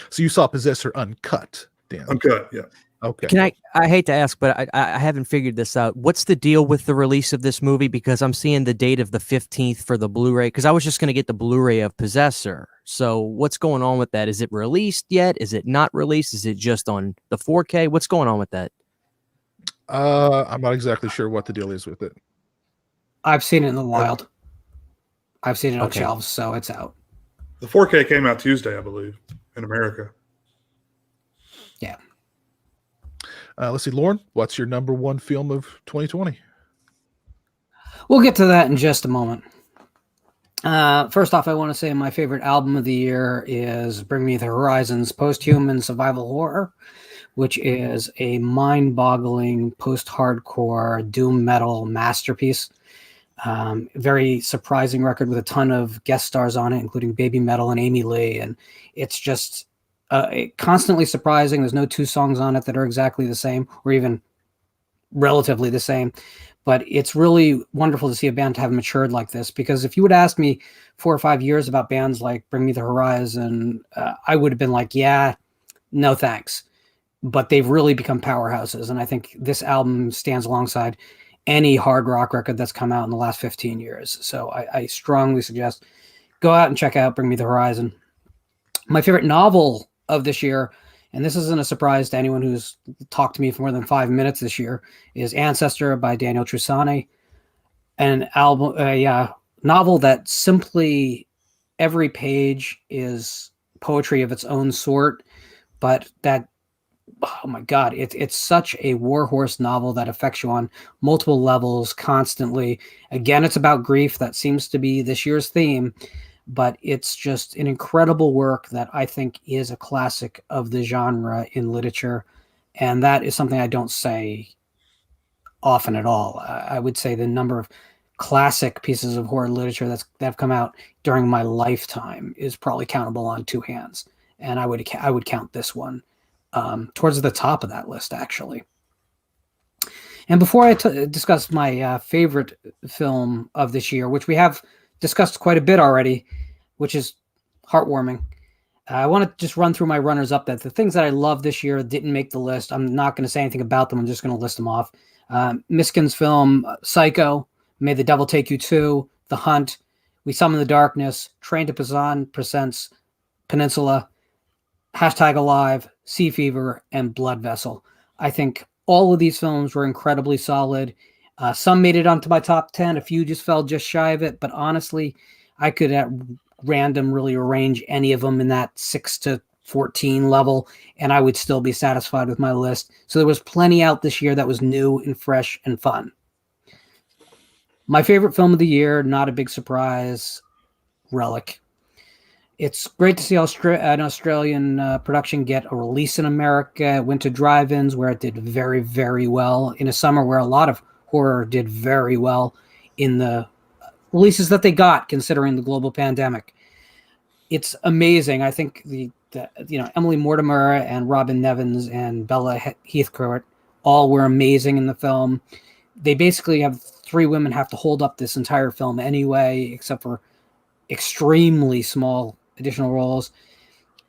Speaker 4: So you saw Possessor uncut, Dan?
Speaker 5: Uncut, yeah.
Speaker 4: Okay.
Speaker 8: I hate to ask, but I haven't figured this out. What's the deal with the release of this movie? Because I'm seeing the date of the 15th for the Blu-ray, because I was just going to get the Blu-ray of Possessor. So what's going on with that? Is it released yet? Is it not released? Is it just on the 4K? What's going on with that?
Speaker 4: I'm not exactly sure what the deal is with it.
Speaker 7: I've seen it in the wild. I've seen it on
Speaker 8: Okay.
Speaker 7: shelves, so it's out.
Speaker 5: The 4K came out Tuesday, I believe, in America.
Speaker 7: Yeah.
Speaker 4: Let's see, Lauren, what's your number one film of 2020?
Speaker 7: We'll get to that in just a moment. First off, I want to say my favorite album of the year is Bring Me the Horizon's Post-Human Survival Horror, which is a mind-boggling post-hardcore doom metal masterpiece. Very surprising record with a ton of guest stars on it, including Baby Metal and Amy Lee. And it's just constantly surprising. There's no two songs on it that are exactly the same or even relatively the same. But it's really wonderful to see a band have matured like this, because if you would ask me 4 or 5 years about bands like Bring Me the Horizon, I would have been like, yeah, no thanks. But they've really become powerhouses. And I think this album stands alongside any hard rock record that's come out in the last 15 years. So I strongly suggest go out and check out Bring Me the Horizon. My favorite novel of this year, and this isn't a surprise to anyone who's talked to me for more than 5 minutes this year, is Ancestor by Daniel Trusani. An novel that simply every page is poetry of its own sort, but that, oh my God, it's such a warhorse novel that affects you on multiple levels constantly. Again, it's about grief. That seems to be this year's theme, but it's just an incredible work that I think is a classic of the genre in literature. And that is something I don't say often at all. I would say the number of classic pieces of horror literature that have come out during my lifetime is probably countable on two hands. And I would count this one towards the top of that list, actually. And before I discuss my favorite film of this year, which we have discussed quite a bit already, which is heartwarming, I want to just run through my runners-up. That the things that I love this year didn't make the list. I'm not going to say anything about them. I'm just going to list them off. Miskin's film Psycho, May the Devil Take You 2, The Hunt, We Summon the Darkness, Train to Busan presents Peninsula, #Alive, Sea Fever, and Blood Vessel. I think all of these films were incredibly solid. Some made it onto my top 10. A few just fell just shy of it. But honestly, I could at random really arrange any of them in that 6 to 14 level, and I would still be satisfied with my list. So there was plenty out this year that was new and fresh and fun. My favorite film of the year, not a big surprise, Relic. It's great to see an Australian production get a release in America. It went to drive-ins where it did very, very well in a summer where a lot of horror did very well in the releases that they got, considering the global pandemic. It's amazing. I think Emily Mortimer and Robin Nevins and Bella Heathcote all were amazing in the film. They basically have 3 women have to hold up this entire film anyway, except for extremely small additional roles.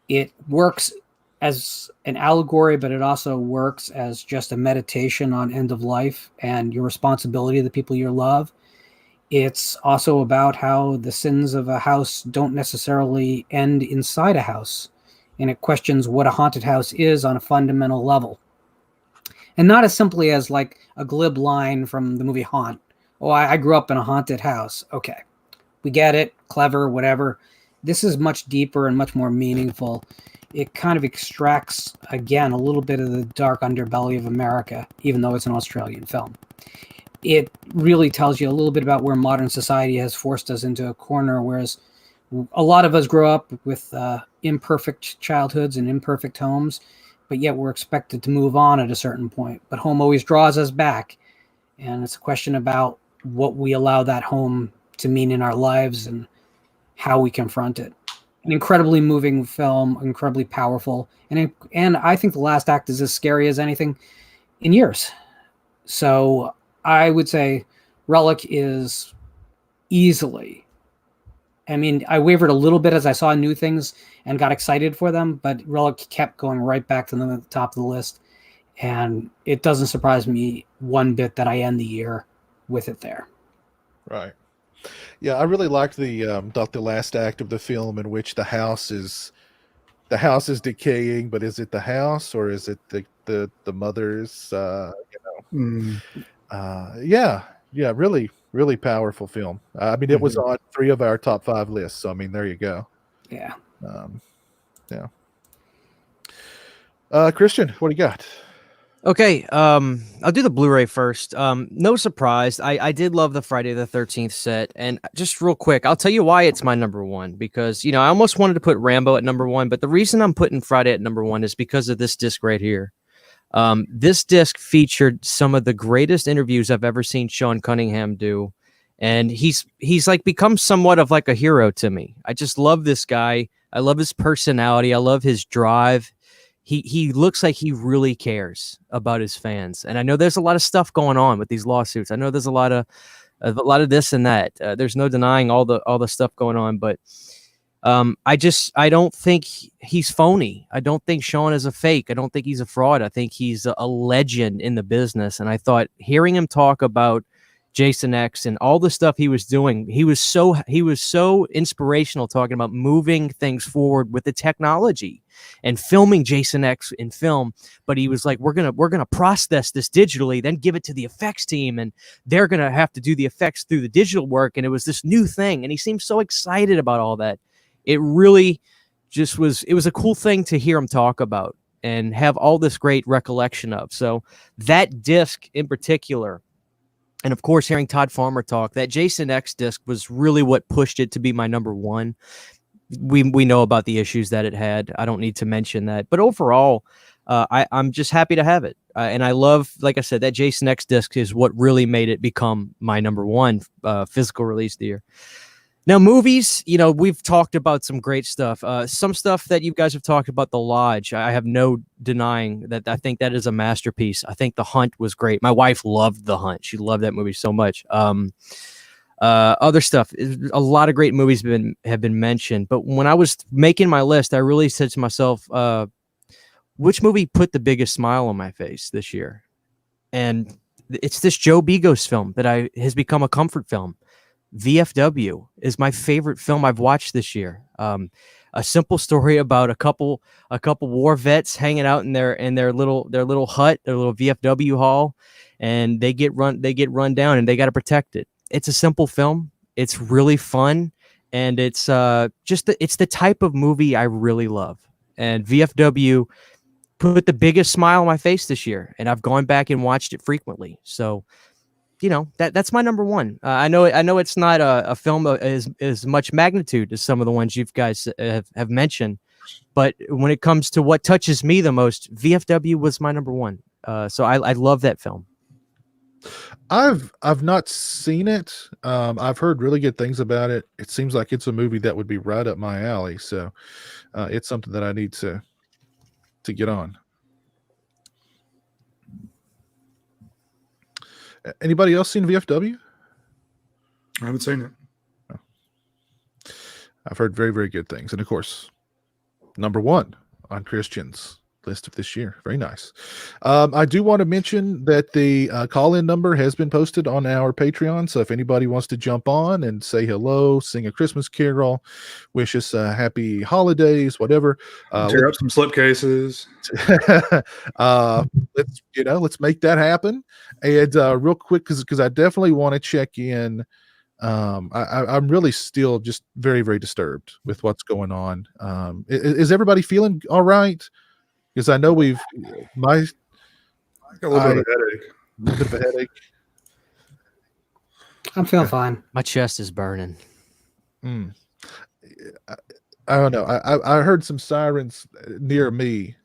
Speaker 7: It works as an allegory, but it also works as just a meditation on end of life and your responsibility to the people you love. It's also about how the sins of a house don't necessarily end inside a house, and it questions what a haunted house is on a fundamental level. And not as simply as like a glib line from the movie Haunt. Oh, I grew up in a haunted house. Okay, we get it, clever, whatever. This is much deeper and much more meaningful. It kind of extracts, again, a little bit of the dark underbelly of America, even though it's an Australian film. It really tells you a little bit about where modern society has forced us into a corner, whereas a lot of us grow up with imperfect childhoods and imperfect homes, but yet we're expected to move on at a certain point. But home always draws us back, and it's a question about what we allow that home to mean in our lives and how we confront it. An incredibly moving film, incredibly powerful, and I think the last act is as scary as anything in years. So I would say Relic is easily. I mean, I wavered a little bit as I saw new things and got excited for them, but Relic kept going right back to the top of the list. And it doesn't surprise me one bit that I end the year with it there.
Speaker 4: Right. Yeah, I really liked the last act of the film in which the house is decaying, but is it the house or is it the mother's? Yeah, really, really powerful film. I mean, it was on 3 of our top 5 lists. So I mean, there you go.
Speaker 7: Yeah.
Speaker 4: Yeah. Christian, what do you got?
Speaker 8: Okay, I'll do the Blu-ray first. No surprise, I did love the Friday the 13th set, and just real quick, I'll tell you why it's my number one, because, I almost wanted to put Rambo at number one, but the reason I'm putting Friday at number one is because of this disc right here. This disc featured some of the greatest interviews I've ever seen Sean Cunningham do, and he's like become somewhat of like a hero to me. I just love this guy. I love his personality. I love his drive. He looks like he really cares about his fans. And I know there's a lot of stuff going on with these lawsuits. I know there's a lot of this and that. There's no denying all the stuff going on, but I don't think he's phony. I don't think Sean is a fake. I don't think he's a fraud. I think he's a legend in the business. And I thought hearing him talk about Jason X and all the stuff he was doing, he was so inspirational, talking about moving things forward with the technology and filming Jason X in film. But he was like, we're gonna process this digitally, then give it to the effects team, and they're gonna have to do the effects through the digital work. And it was this new thing, and he seemed so excited about all that. It really just was. It was a cool thing to hear him talk about and have all this great recollection of. So that disc in particular. And of course, hearing Todd Farmer talk, that Jason X disc was really what pushed it to be my number one. We know about the issues that it had. I don't need to mention that. But overall, I'm just happy to have it. And I love, like I said, that Jason X disc is what really made it become my number one physical release of the year. Now, movies, we've talked about some great stuff. Some stuff that you guys have talked about, The Lodge. I have no denying that. I think that is a masterpiece. I think The Hunt was great. My wife loved The Hunt. She loved that movie so much. Other stuff, a lot of great movies have been mentioned. But when I was making my list, I really said to myself, which movie put the biggest smile on my face this year? And it's this Joe Begos film that has become a comfort film. VFW is my favorite film I've watched this year. A simple story about a couple war vets hanging out in their little hut, their little VFW hall, and they get run down and they got to protect it. It's a simple film. It's really fun, and it's it's the type of movie I really love. And VFW put the biggest smile on my face this year, and I've gone back and watched it frequently. So, that's my number one. I know it's not a film as much magnitude as some of the ones you guys have mentioned, but when it comes to what touches me the most, VFW was my number one. So I love that film.
Speaker 4: I've not seen it. I've heard really good things about it. It seems like it's a movie that would be right up my alley. So it's something that I need to get on. Anybody else seen VFW?
Speaker 5: I haven't seen it.
Speaker 4: No. I've heard very, very good things. And of course, number one on Christian's list of this year. Very nice. I do want to mention that the call-in number has been posted on our Patreon. So if anybody wants to jump on and say hello, sing a Christmas carol, wish us happy holidays, whatever.
Speaker 5: Tear up some slipcases.
Speaker 4: Let's make that happen. And real quick, because I definitely want to check in. I'm really still just very, very disturbed with what's going on. Is everybody feeling all right? Because I know I got a little bit of a headache.
Speaker 7: I'm feeling fine.
Speaker 8: My chest is burning.
Speaker 4: I don't know. I heard some sirens near me.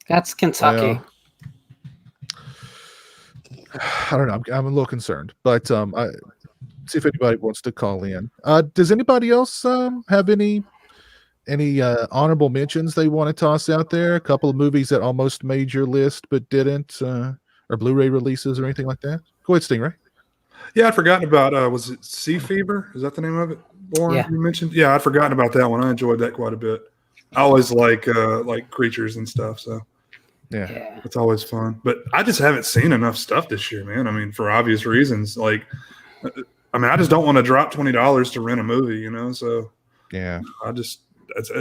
Speaker 7: That's Kentucky.
Speaker 4: I don't know. I'm a little concerned, but I see if anybody wants to call in. Does anybody else have any honorable mentions they want to toss out there? A couple of movies that almost made your list but didn't, or Blu-ray releases or anything like that? Go ahead, Stingray.
Speaker 5: Yeah, I'd forgotten about. Was it Sea Fever? Is that the name of it? Lauren,
Speaker 7: Yeah.
Speaker 5: you mentioned. Yeah, I'd forgotten about that one. I enjoyed that quite a bit. I always like creatures and stuff, so
Speaker 4: Yeah.
Speaker 7: Yeah.
Speaker 5: it's always fun. But I just haven't seen enough stuff this year, man. I mean, for obvious reasons. Like, I mean, I just don't want to drop $20 to rent a movie, you know. So
Speaker 4: Yeah.
Speaker 5: I just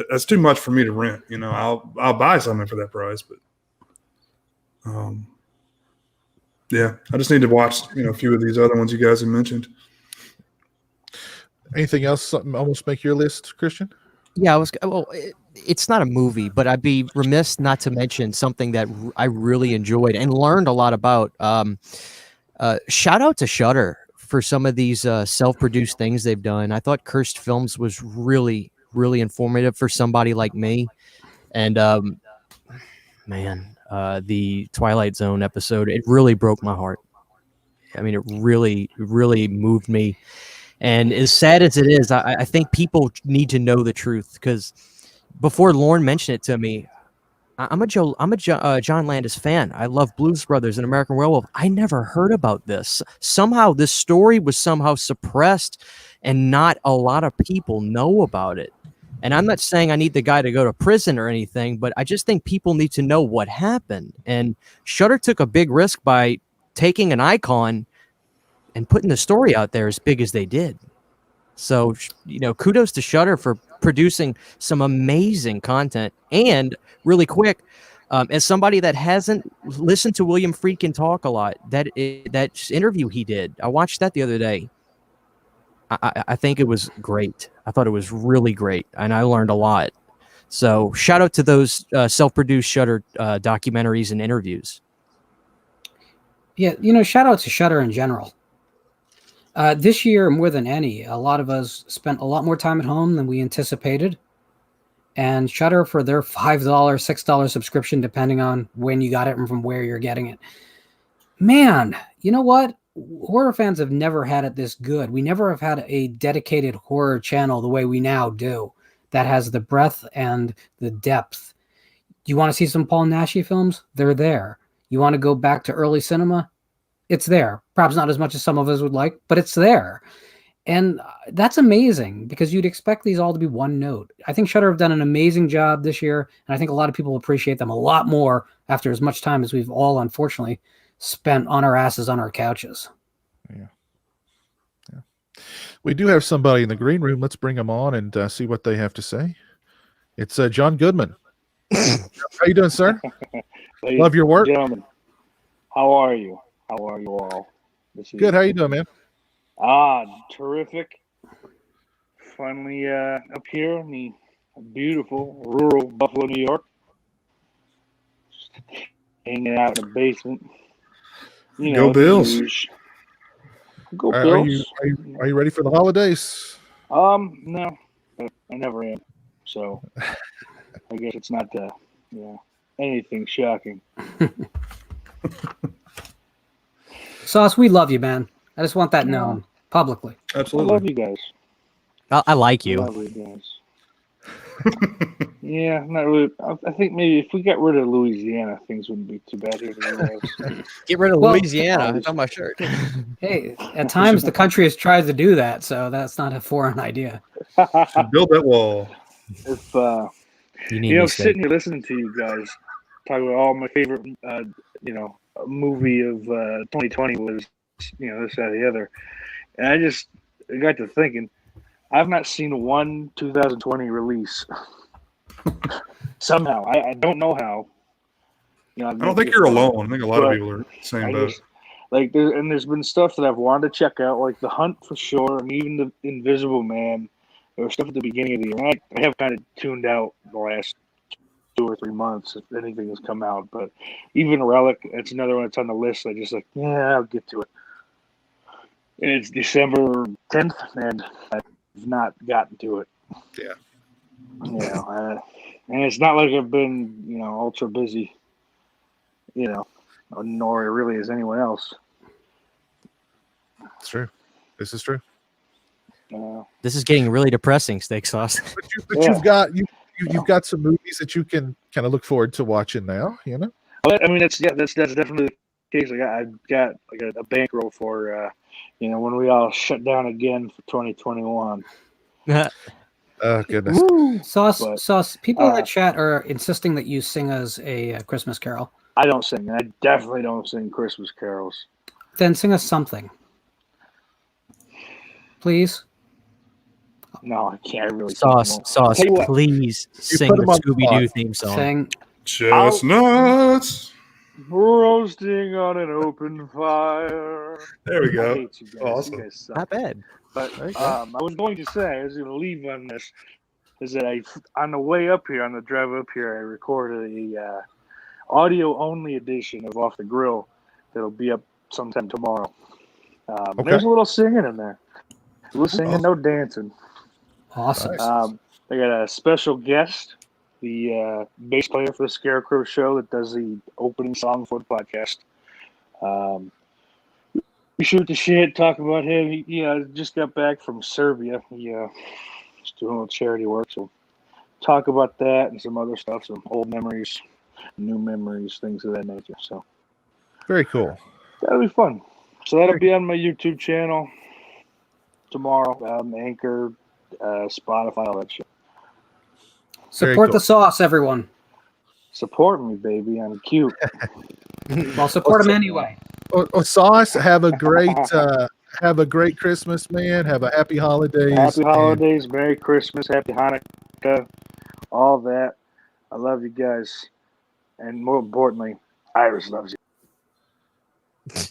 Speaker 5: that's too much for me to rent. You know, I'll buy something for that price, but yeah, I just need to watch a few of these other ones you guys have mentioned.
Speaker 4: Anything else? Something almost make your list, Christian?
Speaker 8: Yeah, it's not a movie, but I'd be remiss not to mention something that I really enjoyed and learned a lot about. Shout out to Shudder for some of these self-produced things they've done. I thought Cursed Films was really, really informative for somebody like me. And the Twilight Zone episode, it really broke my heart. I mean, it really, really moved me. And as sad as it is, I think people need to know the truth, because before Lauren mentioned it to me, I'm a John Landis fan. I love Blues Brothers and American Werewolf. I never heard about this. Somehow this story was somehow suppressed, and not a lot of people know about it. And I'm not saying I need the guy to go to prison or anything, but I just think people need to know what happened. And Shudder took a big risk by taking an icon and putting the story out there as big as they did. So, kudos to Shudder for producing some amazing content. And really quick, as somebody that hasn't listened to William Friedkin talk a lot, that interview he did, I watched that the other day. I think it was great. I thought it was really great, and I learned a lot. So shout out to those self-produced Shudder documentaries and interviews.
Speaker 7: Yeah, shout out to Shudder in general. This year, more than any, a lot of us spent a lot more time at home than we anticipated. And Shudder, for their $5, $6 subscription, depending on when you got it and from where you're getting it. Man, you know what? Horror fans have never had it this good. We never have had a dedicated horror channel the way we now do, that has the breadth and the depth. You want to see some Paul Naschy films? They're there. You want to go back to early cinema? It's there. Perhaps not as much as some of us would like, but it's there. And that's amazing, because you'd expect these all to be one note. I think Shudder have done an amazing job this year, and I think a lot of people appreciate them a lot more after as much time as we've all, unfortunately, spent on our asses on our couches.
Speaker 4: Yeah. We do have somebody in the green room. Let's bring them on and see what they have to say. It's John Goodman. How you doing, sir?
Speaker 9: Ladies
Speaker 4: Love your work.
Speaker 9: and gentlemen, how are you? How are you all?
Speaker 4: Good. How you doing, man?
Speaker 9: Terrific. Finally up here in the beautiful rural Buffalo, New York. Just hanging out in the basement.
Speaker 5: Go Bills.
Speaker 9: Go
Speaker 4: Are
Speaker 9: Bills.
Speaker 4: you ready for the holidays?
Speaker 9: No, but I never am. So I guess it's not anything shocking.
Speaker 7: Sauce, we love you, man. I just want that known publicly.
Speaker 5: Absolutely.
Speaker 9: I love you guys.
Speaker 8: I like you.
Speaker 9: I love you guys. Yeah, not really. I think maybe if we got rid of Louisiana, things wouldn't be too bad here in the US.
Speaker 8: Get rid of
Speaker 7: Well-
Speaker 8: Louisiana. It's on my shirt.
Speaker 7: Hey, at times the country has tried to do that, so that's not a foreign idea.
Speaker 5: Build that wall.
Speaker 9: If
Speaker 8: You need me,
Speaker 9: sitting here listening to you guys talk about all my favorite, movie of 2020 was, this, that, or the other, and I got to thinking, I've not seen one 2020 release. Somehow, I don't know how.
Speaker 5: I don't think you're alone. I think a lot of people are the same boat.
Speaker 9: There's been stuff that I've wanted to check out, like The Hunt for sure, and even The Invisible Man. There was stuff at the beginning of the year. I have kind of tuned out the last 2 or 3 months if anything has come out. But even Relic, it's another one that's on the list. I just I'll get to it. And it's December 10th, and I've not gotten to it.
Speaker 5: Yeah.
Speaker 9: And it's not like I've been, ultra busy, nor really is anyone else.
Speaker 4: It's true. This is true.
Speaker 8: This is getting really depressing, Steak Sauce.
Speaker 4: But you've got some movies that you can kind of look forward to watching now.
Speaker 9: Well, I mean, that's definitely the case I've got like a bankroll for when we all shut down again for 2021.
Speaker 4: Oh goodness.
Speaker 7: Sauce. People in the chat are insisting that you sing us a Christmas carol.
Speaker 9: I don't sing. I definitely don't sing Christmas carols.
Speaker 7: Then sing us something, please.
Speaker 9: No, I can't really.
Speaker 8: Sauce,
Speaker 9: Tell you what.
Speaker 8: please sing
Speaker 4: put
Speaker 8: the
Speaker 4: him on the
Speaker 8: Scooby-Doo
Speaker 4: spot.
Speaker 8: theme song.
Speaker 7: Sing.
Speaker 5: Chestnuts.
Speaker 9: Roasting on an open fire.
Speaker 5: There we
Speaker 9: I
Speaker 5: go.
Speaker 9: hate you guys.
Speaker 5: Awesome.
Speaker 9: You guys suck.
Speaker 8: Not bad.
Speaker 9: But
Speaker 8: Okay.
Speaker 9: I was going to say, I was going to leave on this, is that on the way up here, on the drive up here, I recorded a audio-only edition of Off the Grill that'll be up sometime tomorrow. There's a little singing in there. A little singing, no dancing.
Speaker 7: Awesome.
Speaker 9: I got a special guest, the bass player for the Scarecrow Show that does the opening song for the podcast. We shoot the shit, talk about him. He just got back from Serbia. He's doing a little charity work, so talk about that and some other stuff, some old memories, new memories, things of that nature. So
Speaker 4: Very cool.
Speaker 9: that'll be fun. So that'll be on my YouTube channel tomorrow. Anchor, Spotify, all that shit.
Speaker 7: Support
Speaker 4: cool.
Speaker 7: the sauce, everyone.
Speaker 9: Support me, baby. I'm cute.
Speaker 7: Well, support him anyway.
Speaker 4: Sauce, have a great Christmas, man. Have a happy holidays.
Speaker 9: Happy holidays, Merry Christmas, Happy Hanukkah, all that. I love you guys, and more importantly, Iris loves you.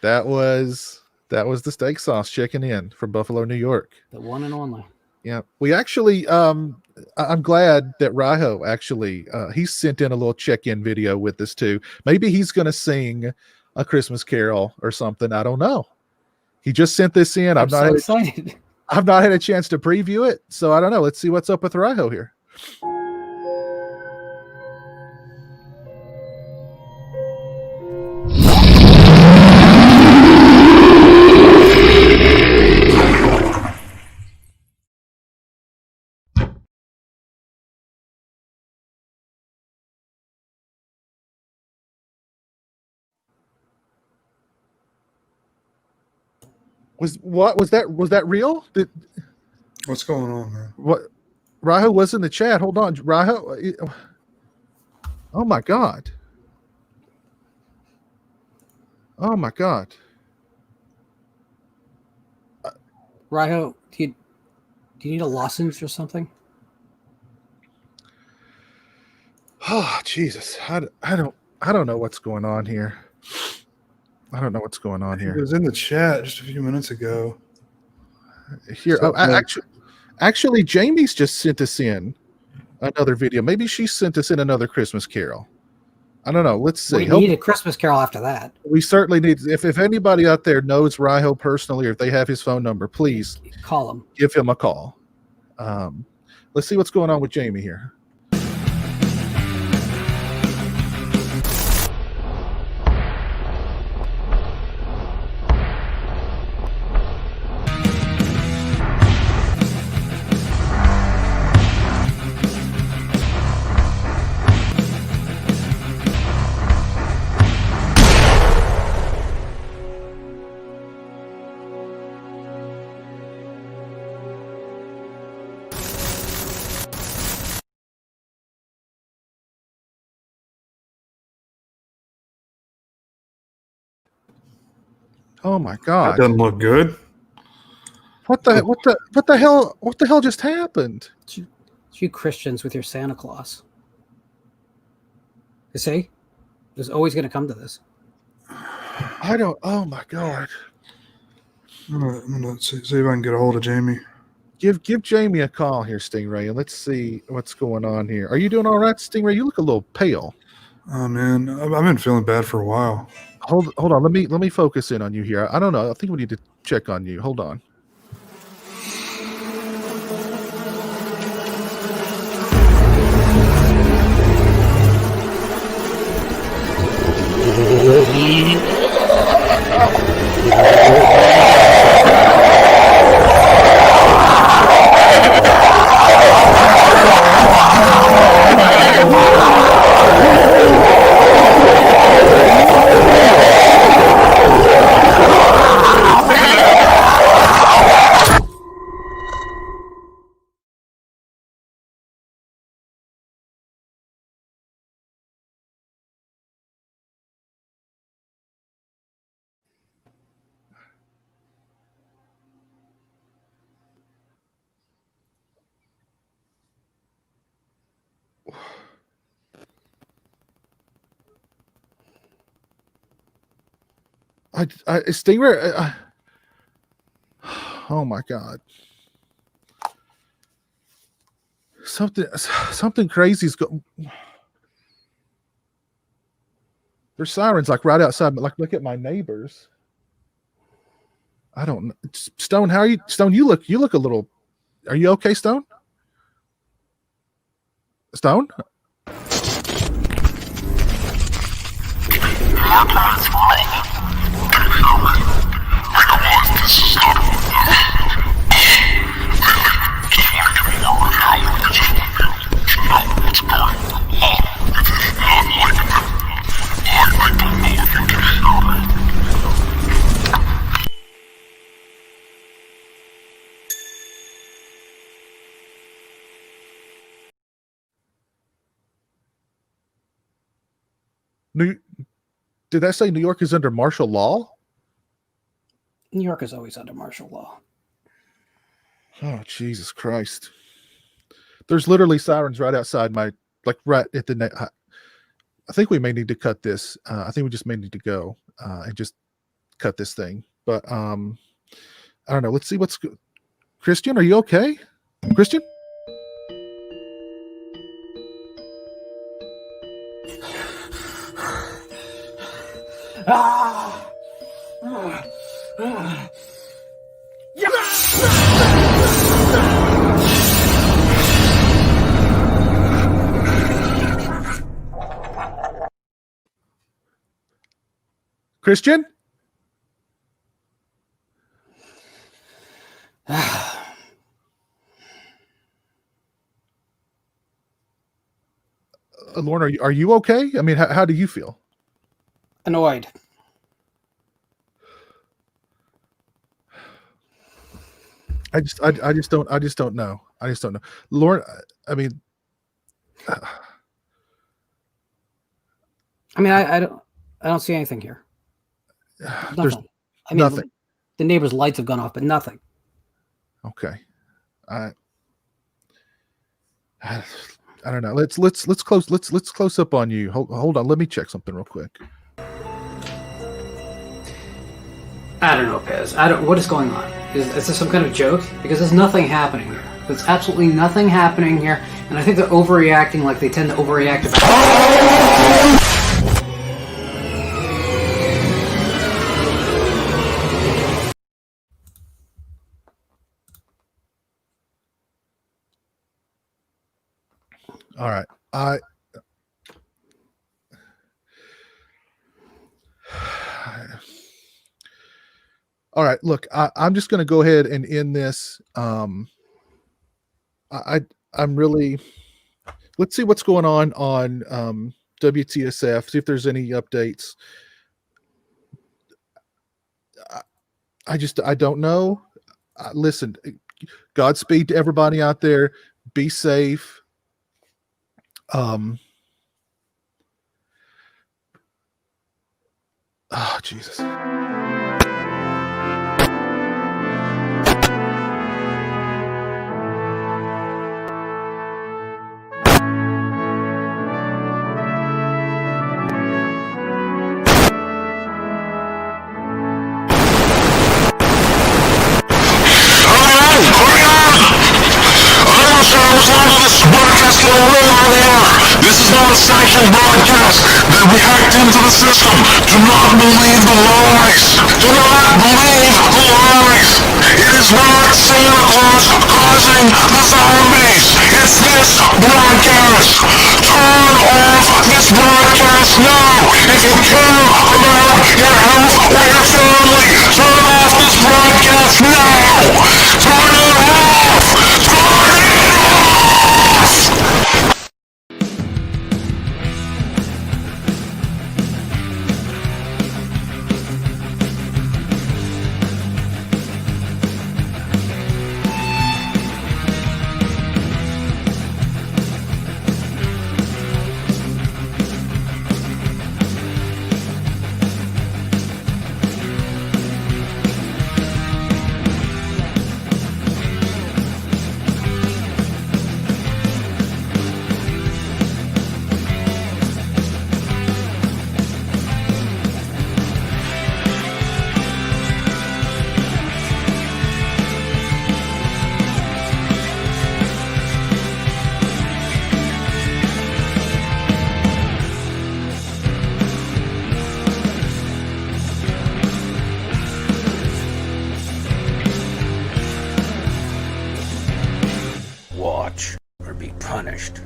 Speaker 4: That was the steak sauce checking in from Buffalo, New York.
Speaker 7: The one and only.
Speaker 4: Yeah, we actually. I'm glad that Raiho actually he sent in a little check-in video with us too. Maybe he's going to sing a Christmas Carol or something. I don't know. He just sent this in.
Speaker 7: I'm so excited.
Speaker 4: I've not had a chance to preview it, so I don't know. Let's see what's up with Raiho here. Was that real?
Speaker 5: What's going on, man?
Speaker 4: What Raiho was in the chat. Hold on, Raiho. Oh my god. Oh my god.
Speaker 7: Raiho, do you need a lozenge or something?
Speaker 4: Oh Jesus. I don't know what's going on here. I don't know what's going on
Speaker 5: It
Speaker 4: here.
Speaker 5: was in the chat just a few minutes ago.
Speaker 4: Here, actually, Jamie's just sent us in another video. Maybe she sent us in another Christmas Carol. I don't know. Let's see.
Speaker 7: We need a Christmas Carol after that.
Speaker 4: We certainly need. If anybody out there knows Raiho personally, or if they have his phone number, please
Speaker 7: call him.
Speaker 4: Give him a call. Let's see what's going on with Jamie here. Oh my god!
Speaker 5: That doesn't look good.
Speaker 4: What the hell just happened?
Speaker 7: It's you Christians with your Santa Claus. You see, there's always going to come to this.
Speaker 4: I don't. Oh my god!
Speaker 5: I'm gonna see if I can get a hold of Jamie.
Speaker 4: Give Jamie a call here, Stingray, and let's see what's going on here. Are you doing all right, Stingray? You look a little pale.
Speaker 5: Oh man, I've been feeling bad for a while.
Speaker 4: Hold on. Let me focus in on you here. I don't know. I think we need to check on you. Hold on. Stingray. Oh my God. Something crazy's going. There's sirens like right outside, but like look at my neighbors. I don't know. Stone, how are you? Stone, you look a little. Are you okay, Stone? Stone? Did that say New York is under martial law?
Speaker 7: New York is always under martial law.
Speaker 4: Oh, Jesus Christ. There's literally sirens right outside right at the I think we may need to cut this. I think we just may need to go and just cut this thing. But I don't know. Let's see what's good. Christian, are you okay? Christian? Christian? Lauren, are you okay? I mean, how do you feel?
Speaker 7: Annoyed.
Speaker 4: I just don't know. I just don't know. Lauren, I mean,
Speaker 7: I don't see anything here.
Speaker 4: There's
Speaker 7: Nothing. I mean,
Speaker 4: nothing.
Speaker 7: The neighbors' lights have gone off, but nothing.
Speaker 4: Okay. I don't know. Let's close up on you. Hold on. Let me check something real quick.
Speaker 7: I don't know, Pez. What is going on? Is this some kind of joke? Because there's nothing happening here. There's absolutely nothing happening here, and I think they're overreacting like they tend to overreact about.
Speaker 4: All right. All right. Look, I'm just going to go ahead and end this. I'm really. Let's see what's going on WTSF. See if there's any updates. I don't know. Listen, Godspeed to everybody out there. Be safe. Oh, Jesus.
Speaker 10: This is not a sanctioned broadcast that we hacked into the system. Do not believe the lies. Do not believe the lies. It is not Santa Claus causing the zombies. It's this broadcast. Turn off this broadcast now if you care about your health or your family.